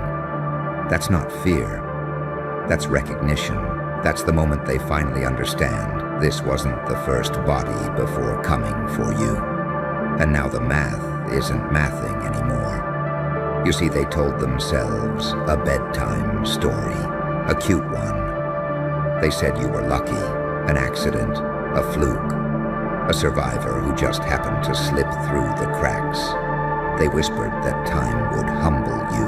That's not fear. That's recognition. That's the moment they finally understand this wasn't the first body before coming for you. And now the math isn't mathing anymore. You see, they told themselves a bedtime story, a cute one. They said you were lucky, an accident, a fluke, a survivor who just happened to slip through the cracks. They whispered that time would humble you,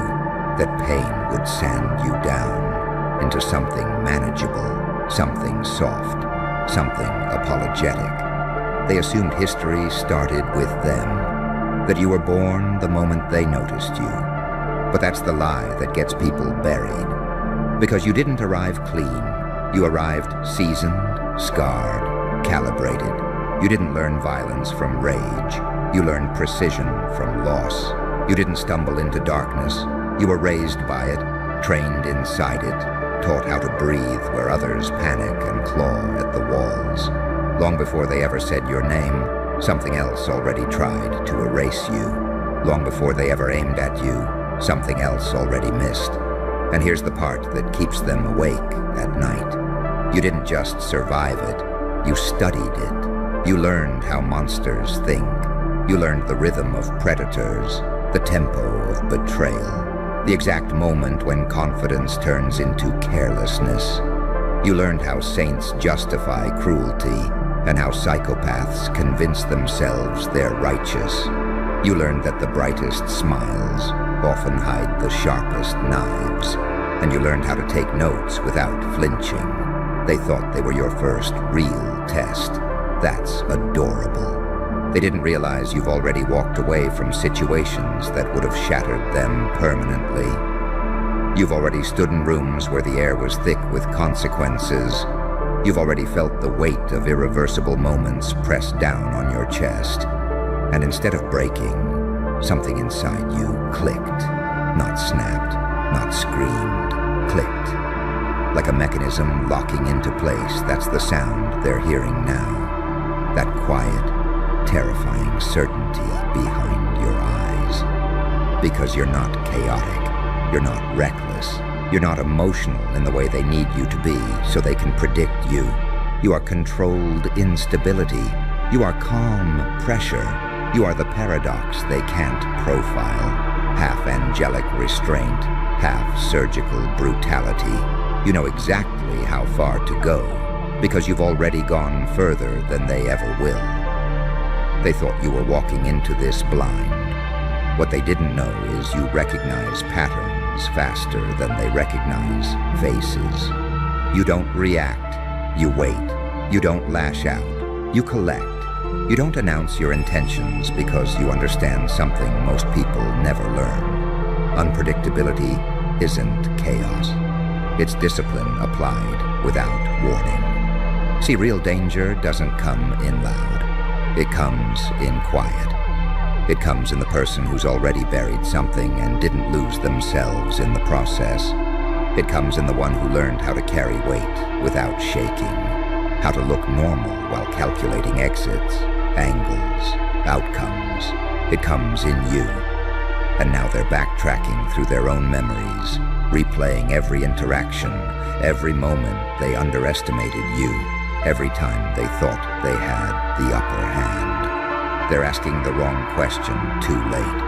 that pain would sand you down into something manageable, something soft, something apologetic. They assumed history started with them, that you were born the moment they noticed you. But that's the lie that gets people buried. Because you didn't arrive clean. You arrived seasoned, scarred, calibrated. You didn't learn violence from rage. You learned precision from loss. You didn't stumble into darkness. You were raised by it, trained inside it, taught how to breathe where others panic and claw at the walls. Long before they ever said your name, something else already tried to erase you. Long before they ever aimed at you, something else already missed. And here's the part that keeps them awake at night. You didn't just survive it, you studied it. You learned how monsters think. You learned the rhythm of predators, the tempo of betrayal, the exact moment when confidence turns into carelessness. You learned how saints justify cruelty and how psychopaths convince themselves they're righteous. You learned that the brightest smiles often hide the sharpest knives, and you learned how to take notes without flinching. They thought they were your first real test. That's adorable. They didn't realize you've already walked away from situations that would have shattered them permanently. You've already stood in rooms where the air was thick with consequences. You've already felt the weight of irreversible moments pressed down on your chest. And instead of breaking, something inside you clicked. Not snapped, not screamed, clicked. Like a mechanism locking into place, that's the sound they're hearing now. That quiet, terrifying certainty behind your eyes. Because you're not chaotic, you're not reckless, you're not emotional in the way they need you to be so they can predict you. You are controlled instability. You are calm pressure. You are the paradox they can't profile. Half angelic restraint, half surgical brutality. You know exactly how far to go because you've already gone further than they ever will. They thought you were walking into this blind. What they didn't know is you recognize patterns faster than they recognize faces. You don't react, you wait. You don't lash out, you collect. You don't announce your intentions because you understand something most people never learn. Unpredictability isn't chaos. It's discipline applied without warning. See, real danger doesn't come in loud. It comes in quiet. It comes in the person who's already buried something and didn't lose themselves in the process. It comes in the one who learned how to carry weight without shaking, how to look normal while calculating exits, angles, outcomes. It comes in you. And now they're backtracking through their own memories, replaying every interaction, every moment they underestimated you, every time they thought they had the upper hand. They're asking the wrong question too late.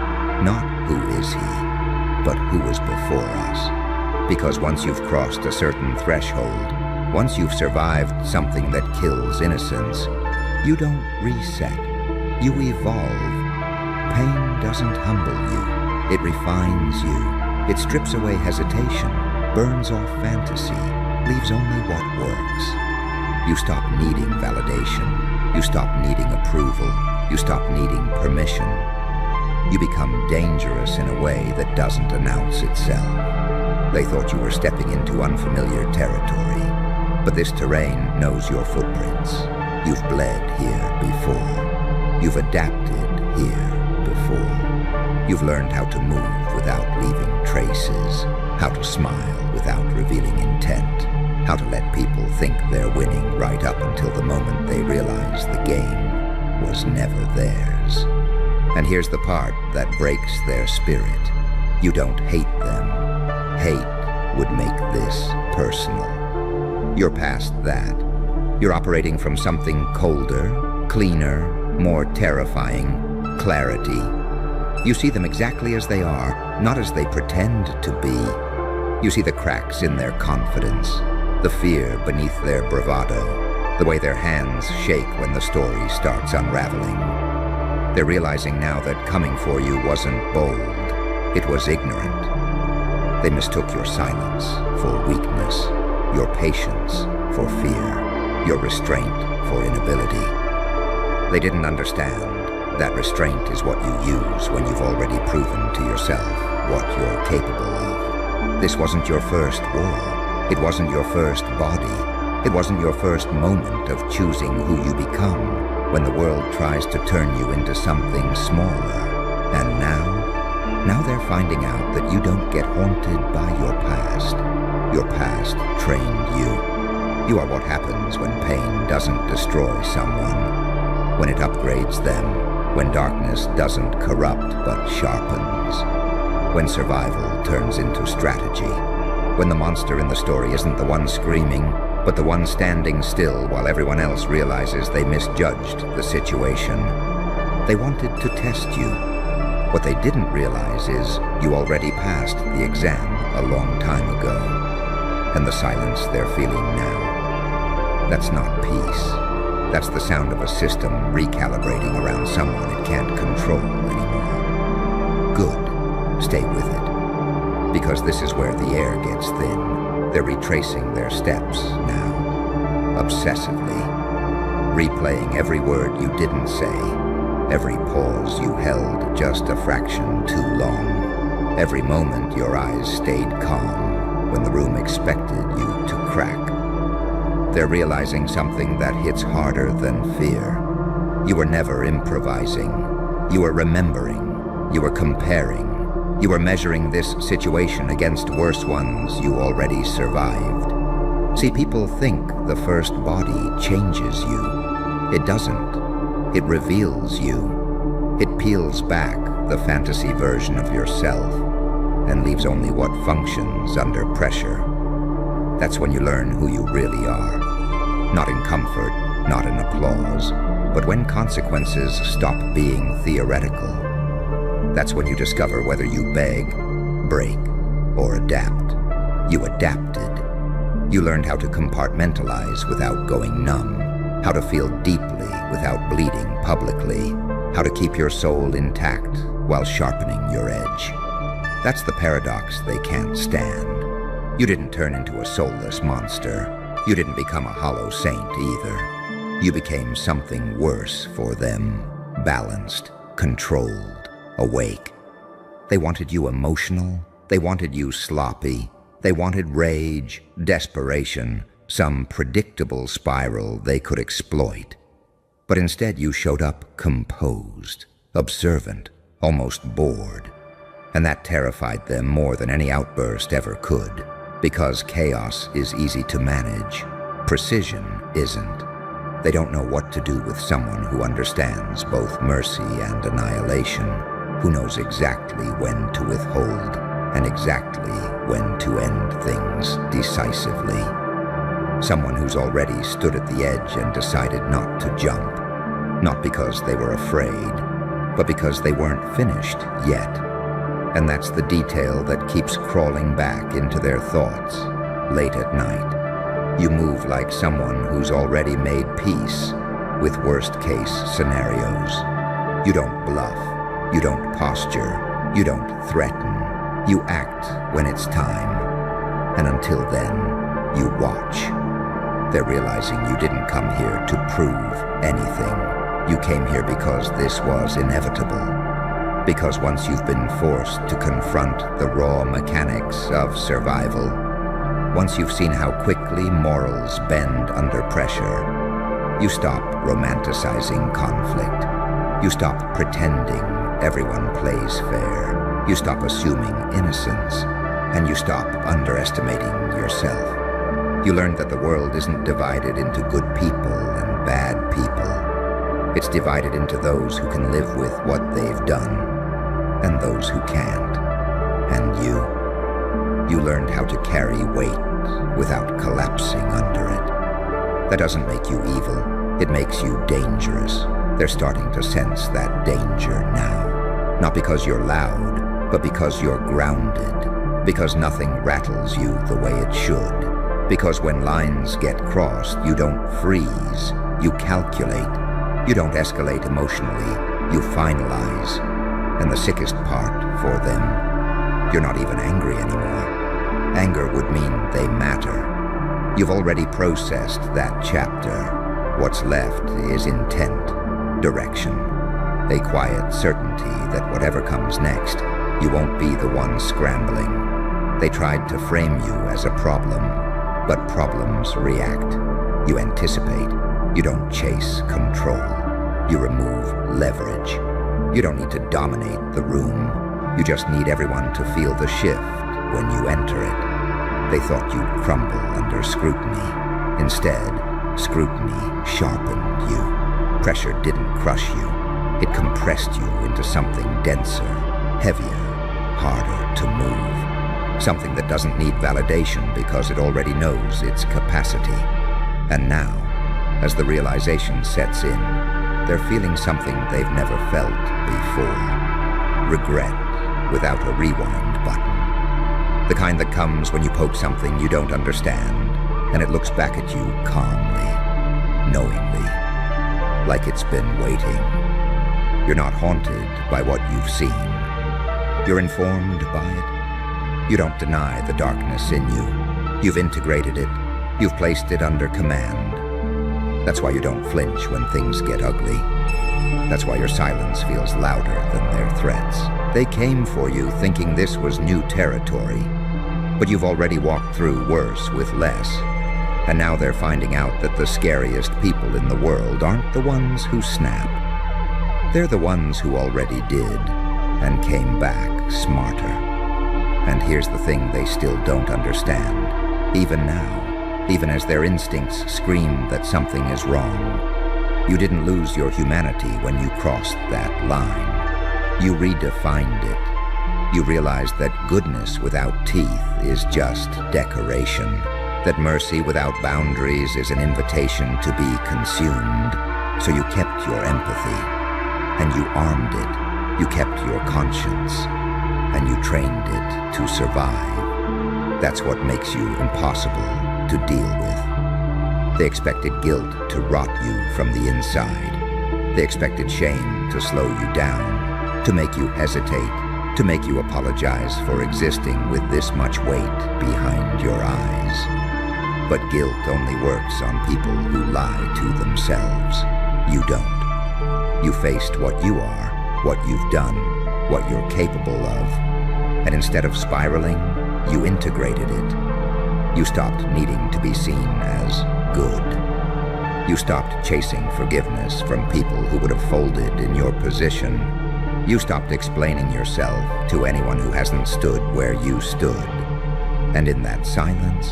Not who is he, but who was before us. Because once you've crossed a certain threshold, once you've survived something that kills innocence, you don't reset. You evolve. Pain doesn't humble you. It refines you. It strips away hesitation, burns off fantasy, leaves only what works. You stop needing validation. You stop needing approval. You stop needing permission. You become dangerous in a way that doesn't announce itself. They thought you were stepping into unfamiliar territory, but this terrain knows your footprints. You've bled here before. You've adapted here before. You've learned how to move without leaving traces, how to smile without revealing intent, how to let people think they're winning right up until the moment they realize the game was never theirs. And here's the part that breaks their spirit. You don't hate them. Hate would make this personal. You're past that. You're operating from something colder, cleaner, more terrifying, clarity. You see them exactly as they are, not as they pretend to be. You see the cracks in their confidence, the fear beneath their bravado, the way their hands shake when the story starts unraveling. They're realizing now that coming for you wasn't bold, it was ignorant. They mistook your silence for weakness, your patience for fear, your restraint for inability. They didn't understand that restraint is what you use when you've already proven to yourself what you're capable of. This wasn't your first war. It wasn't your first body. It wasn't your first moment of choosing who you become when the world tries to turn you into something smaller. And now they're finding out that you don't get haunted by your past. Your past trained you. You are what happens when pain doesn't destroy someone, when it upgrades them, when darkness doesn't corrupt but sharpens, when survival turns into strategy, when the monster in the story isn't the one screaming, but the one standing still while everyone else realizes they misjudged the situation. They wanted to test you. What they didn't realize is you already passed the exam a long time ago, and the silence they're feeling now. That's not peace. That's the sound of a system recalibrating around someone it can't control anymore. Good. Stay with it. Because this is where the air gets thin. They're retracing their steps now, obsessively, replaying every word you didn't say, every pause you held just a fraction too long, every moment your eyes stayed calm when the room expected you to crack. They're realizing something that hits harder than fear. You were never improvising. You were remembering. You were comparing. You were measuring this situation against worse ones you already survived. See, people think the first body changes you. It doesn't. It reveals you. It peels back the fantasy version of yourself and leaves only what functions under pressure. That's when you learn who you really are. Not in comfort, not in applause, but when consequences stop being theoretical. That's when you discover whether you beg, break, or adapt. You adapted. You learned how to compartmentalize without going numb, how to feel deeply without bleeding publicly, how to keep your soul intact while sharpening your edge. That's the paradox they can't stand. You didn't turn into a soulless monster. You didn't become a hollow saint either. You became something worse for them, balanced, controlled, awake. They wanted you emotional. They wanted you sloppy. They wanted rage, desperation, some predictable spiral they could exploit. But instead you showed up composed, observant, almost bored. And that terrified them more than any outburst ever could. Because chaos is easy to manage, precision isn't. They don't know what to do with someone who understands both mercy and annihilation, who knows exactly when to withhold and exactly when to end things decisively. Someone who's already stood at the edge and decided not to jump, not because they were afraid, but because they weren't finished yet. And that's the detail that keeps crawling back into their thoughts late at night. You move like someone who's already made peace with worst-case scenarios. You don't bluff. You don't posture. You don't threaten. You act when it's time. And until then, you watch. They're realizing you didn't come here to prove anything. You came here because this was inevitable. Because once you've been forced to confront the raw mechanics of survival, once you've seen how quickly morals bend under pressure, you stop romanticizing conflict. You stop pretending everyone plays fair. You stop assuming innocence, and you stop underestimating yourself. You learn that the world isn't divided into good people and bad people. It's divided into those who can live with what they've done and those who can't. And you learned how to carry weight without collapsing under it. That doesn't make you evil. It makes you dangerous. They're starting to sense that danger now. Not because you're loud, but because you're grounded. Because nothing rattles you the way it should. Because when lines get crossed, you don't freeze. You calculate. You don't escalate emotionally. You finalize. And the sickest part for them, you're not even angry anymore. Anger would mean they matter. You've already processed that chapter. What's left is intent, direction, a quiet certainty that whatever comes next, you won't be the one scrambling. They tried to frame you as a problem, but problems react. You anticipate. You don't chase control. You remove leverage. You don't need to dominate the room. You just need everyone to feel the shift when you enter it. They thought you'd crumble under scrutiny. Instead, scrutiny sharpened you. Pressure didn't crush you. It compressed you into something denser, heavier, harder to move. something that doesn't need validation because it already knows its capacity. And now, as the realization sets in, they're feeling something they've never felt before. Regret without a rewind button. The kind that comes when you poke something you don't understand, and it looks back at you calmly, knowingly, like it's been waiting. You're not haunted by what you've seen. You're informed by it. You don't deny the darkness in you. You've integrated it. You've placed it under command. That's why you don't flinch when things get ugly. That's why your silence feels louder than their threats. They came for you thinking this was new territory, but you've already walked through worse with less. And now they're finding out that the scariest people in the world aren't the ones who snap. They're the ones who already did and came back smarter. And here's the thing they still don't understand, even now, even as their instincts scream that something is wrong. You didn't lose your humanity when you crossed that line. You redefined it. You realized that goodness without teeth is just decoration, that mercy without boundaries is an invitation to be consumed. So you kept your empathy, and you armed it. You kept your conscience, and you trained it to survive. That's what makes you impossible to deal with. They expected guilt to rot you from the inside. They expected shame to slow you down, to make you hesitate, to make you apologize for existing with this much weight behind your eyes. But guilt only works on people who lie to themselves. You don't. You faced what you are, what you've done, what you're capable of. And instead of spiraling, you integrated it. You stopped needing to be seen as good. You stopped chasing forgiveness from people who would have folded in your position. You stopped explaining yourself to anyone who hasn't stood where you stood. And in that silence,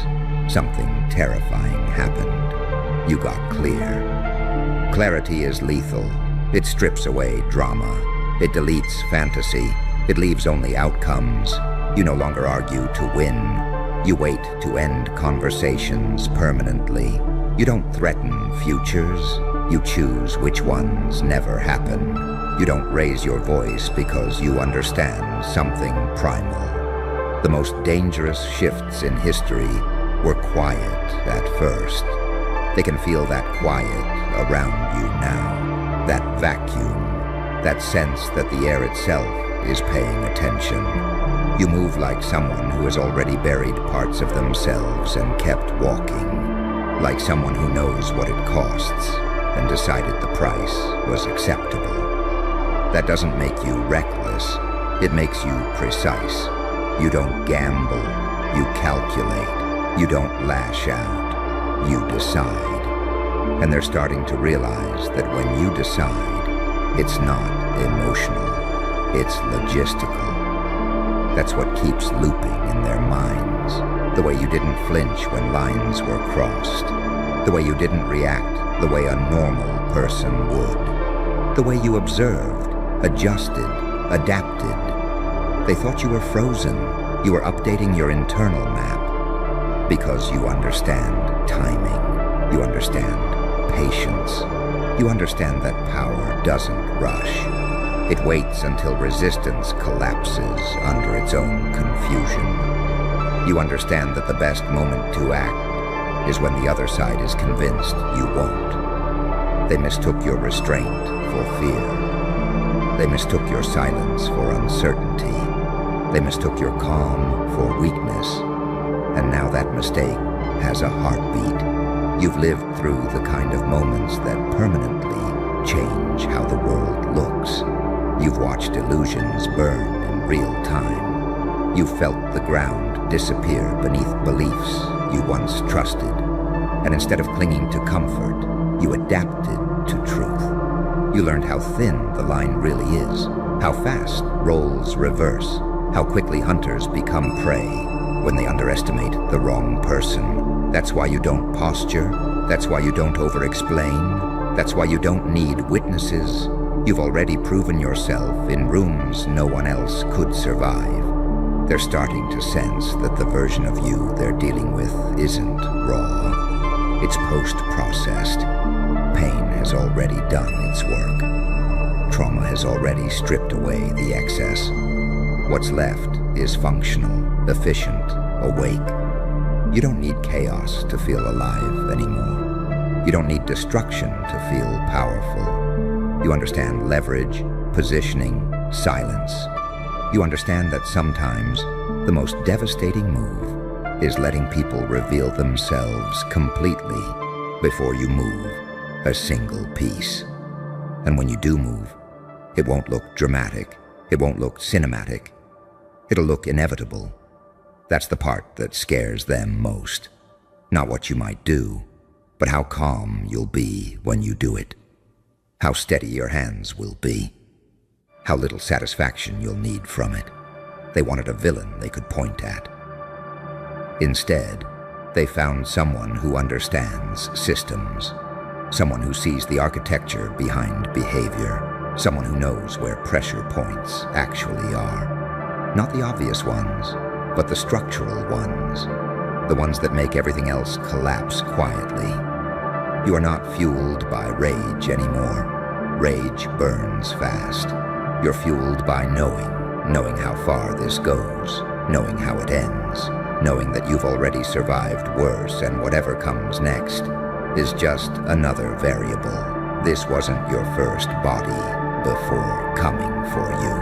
something terrifying happened. You got clear. Clarity is lethal. It strips away drama. It deletes fantasy. It leaves only outcomes. You no longer argue to win. You wait to end conversations permanently. You don't threaten futures. You choose which ones never happen. You don't raise your voice because you understand something primal. The most dangerous shifts in history were quiet at first. They can feel that quiet around you now, that vacuum, that sense that the air itself is paying attention. You move like someone who has already buried parts of themselves and kept walking, like someone who knows what it costs and decided the price was acceptable. That doesn't make you reckless, it makes you precise. You don't gamble, you calculate, you don't lash out, you decide. And they're starting to realize that when you decide, it's not emotional, it's logistical. That's what keeps looping in their minds. The way you didn't flinch when lines were crossed. The way you didn't react the way a normal person would. The way you observed, adjusted, adapted. They thought you were frozen. You were updating your internal map. Because you understand timing. You understand patience. You understand that power doesn't rush. It waits until resistance collapses under its own confusion. You understand that the best moment to act is when the other side is convinced you won't. They mistook your restraint for fear. They mistook your silence for uncertainty. They mistook your calm for weakness. And now that mistake has a heartbeat. You've lived through the kind of moments that permanently change how the world looks. You've watched illusions burn in real time. You've felt the ground disappear beneath beliefs you once trusted. And instead of clinging to comfort, you adapted to truth. You learned how thin the line really is, how fast roles reverse, how quickly hunters become prey when they underestimate the wrong person. That's why you don't posture. That's why you don't over-explain. That's why you don't need witnesses. You've already proven yourself in rooms no one else could survive. They're starting to sense that the version of you they're dealing with isn't raw. It's post-processed. Pain has already done its work. Trauma has already stripped away the excess. What's left is functional, efficient, awake. You don't need chaos to feel alive anymore. You don't need destruction to feel powerful. You understand leverage, positioning, silence. You understand that sometimes the most devastating move is letting people reveal themselves completely before you move a single piece. And when you do move, it won't look dramatic. It won't look cinematic. It'll look inevitable. That's the part that scares them most. Not what you might do, but how calm you'll be when you do it. How steady your hands will be. How little satisfaction you'll need from it. They wanted a villain they could point at. Instead, they found someone who understands systems. Someone who sees the architecture behind behavior. Someone who knows where pressure points actually are. Not the obvious ones, but the structural ones. The ones that make everything else collapse quietly. You are not fueled by rage anymore. Rage burns fast. You're fueled by knowing how far this goes, knowing how it ends, knowing that you've already survived worse and whatever comes next is just another variable. This wasn't your first body before coming for you.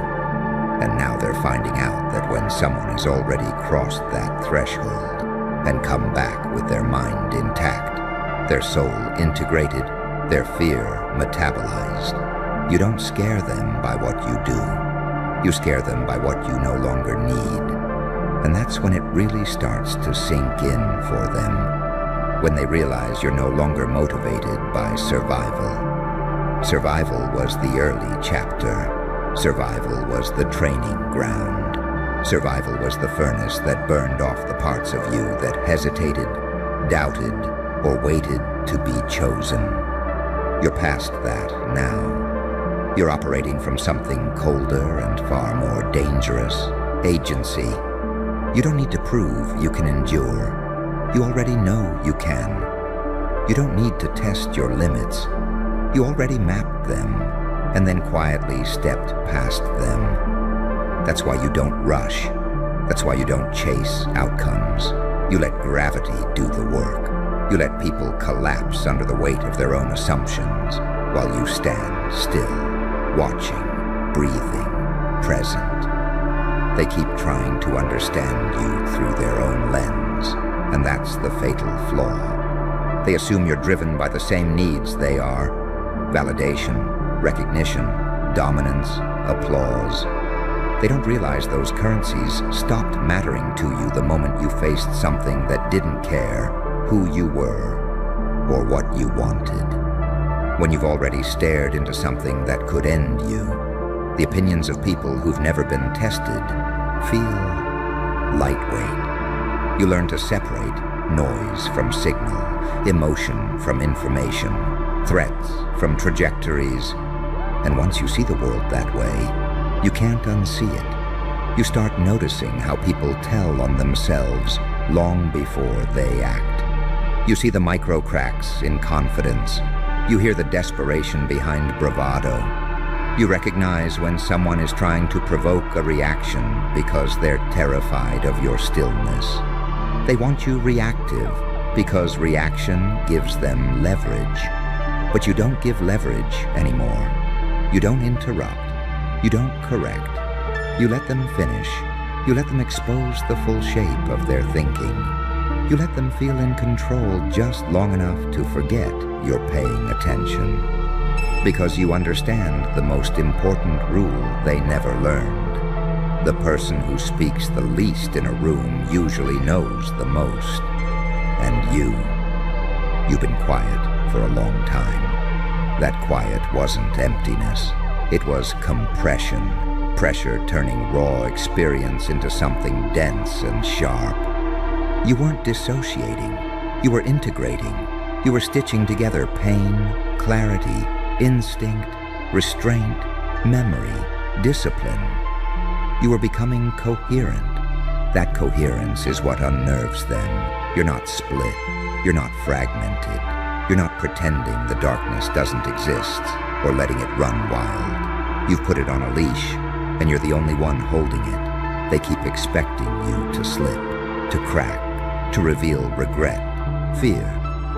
And now they're finding out that when someone has already crossed that threshold and come back with their mind intact, their soul integrated, their fear metabolized, you don't scare them by what you do. You scare them by what you no longer need. And that's when it really starts to sink in for them. When they realize you're no longer motivated by survival. Survival was the early chapter. Survival was the training ground. Survival was the furnace that burned off the parts of you that hesitated, doubted, or waited to be chosen. You're past that now. You're operating from something colder and far more dangerous, agency. You don't need to prove you can endure. You already know you can. You don't need to test your limits. You already mapped them and then quietly stepped past them. That's why you don't rush. That's why you don't chase outcomes. You let gravity do the work. You let people collapse under the weight of their own assumptions while you stand still. Watching, breathing, present. They keep trying to understand you through their own lens, and that's the fatal flaw. They assume you're driven by the same needs they are. Validation, recognition, dominance, applause. They don't realize those currencies stopped mattering to you the moment you faced something that didn't care who you were or what you wanted. When you've already stared into something that could end you, the opinions of people who've never been tested feel lightweight. You learn to separate noise from signal, emotion from information, threats from trajectories. And once you see the world that way, you can't unsee it. You start noticing how people tell on themselves long before they act. You see the micro cracks in confidence. You hear the desperation behind bravado. You recognize when someone is trying to provoke a reaction because they're terrified of your stillness. They want you reactive because reaction gives them leverage. But you don't give leverage anymore. You don't interrupt. You don't correct. You let them finish. You let them expose the full shape of their thinking. You let them feel in control just long enough to forget you're paying attention. Because you understand the most important rule they never learned. The person who speaks the least in a room usually knows the most. And you've been quiet for a long time. That quiet wasn't emptiness. It was compression. Pressure turning raw experience into something dense and sharp. You weren't dissociating. You were integrating. You were stitching together pain, clarity, instinct, restraint, memory, discipline. You were becoming coherent. That coherence is what unnerves them. You're not split. You're not fragmented. You're not pretending the darkness doesn't exist or letting it run wild. You've put it on a leash, and you're the only one holding it. They keep expecting you to slip, to crack, to reveal regret, fear,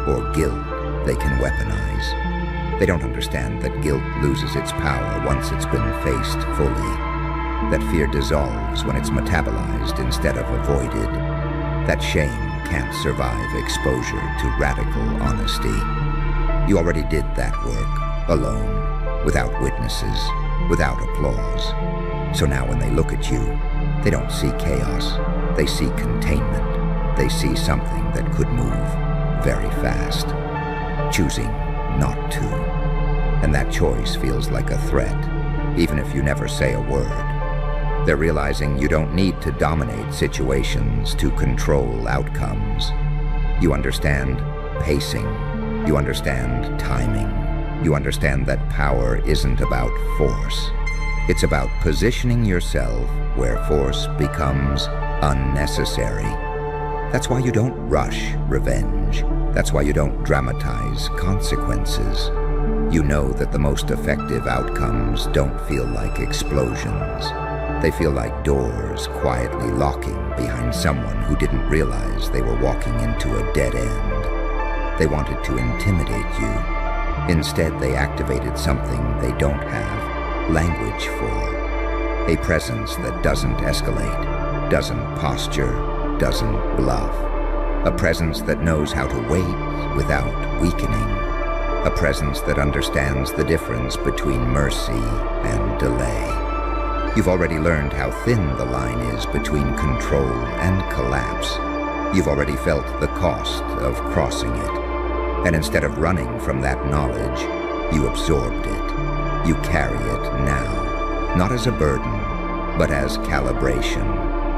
or guilt they can weaponize. They don't understand that guilt loses its power once it's been faced fully. That fear dissolves when it's metabolized instead of avoided. That shame can't survive exposure to radical honesty. You already did that work, alone, without witnesses, without applause. So now when they look at you, they don't see chaos. They see containment. They see something that could move very fast, choosing not to. And that choice feels like a threat, even if you never say a word. They're realizing you don't need to dominate situations to control outcomes. You understand pacing. You understand timing. You understand that power isn't about force. It's about positioning yourself where force becomes unnecessary. That's why you don't rush revenge. That's why you don't dramatize consequences. You know that the most effective outcomes don't feel like explosions. They feel like doors quietly locking behind someone who didn't realize they were walking into a dead end. They wanted to intimidate you. Instead, they activated something they don't have language for. A presence that doesn't escalate, doesn't posture, doesn't bluff. A presence that knows how to wait without weakening. A presence that understands the difference between mercy and delay. You've already learned how thin the line is between control and collapse. You've already felt the cost of crossing it. And instead of running from that knowledge, you absorbed it. You carry it now, not as a burden, but as calibration.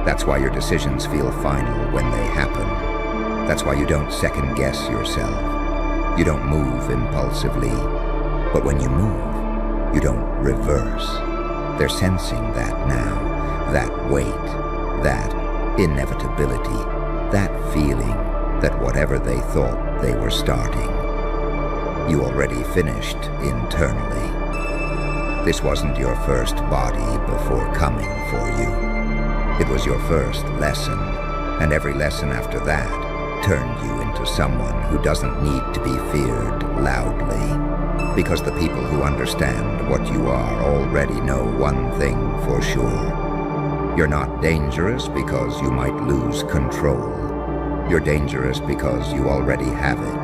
That's why your decisions feel final when they happen. That's why you don't second-guess yourself. You don't move impulsively. But when you move, you don't reverse. They're sensing that now, that weight, that inevitability, that feeling that whatever they thought they were starting, you already finished internally. This wasn't your first body before coming for you. It was your first lesson, and every lesson after that turned you into someone who doesn't need to be feared loudly. Because the people who understand what you are already know one thing for sure. You're not dangerous because you might lose control. You're dangerous because you already have it.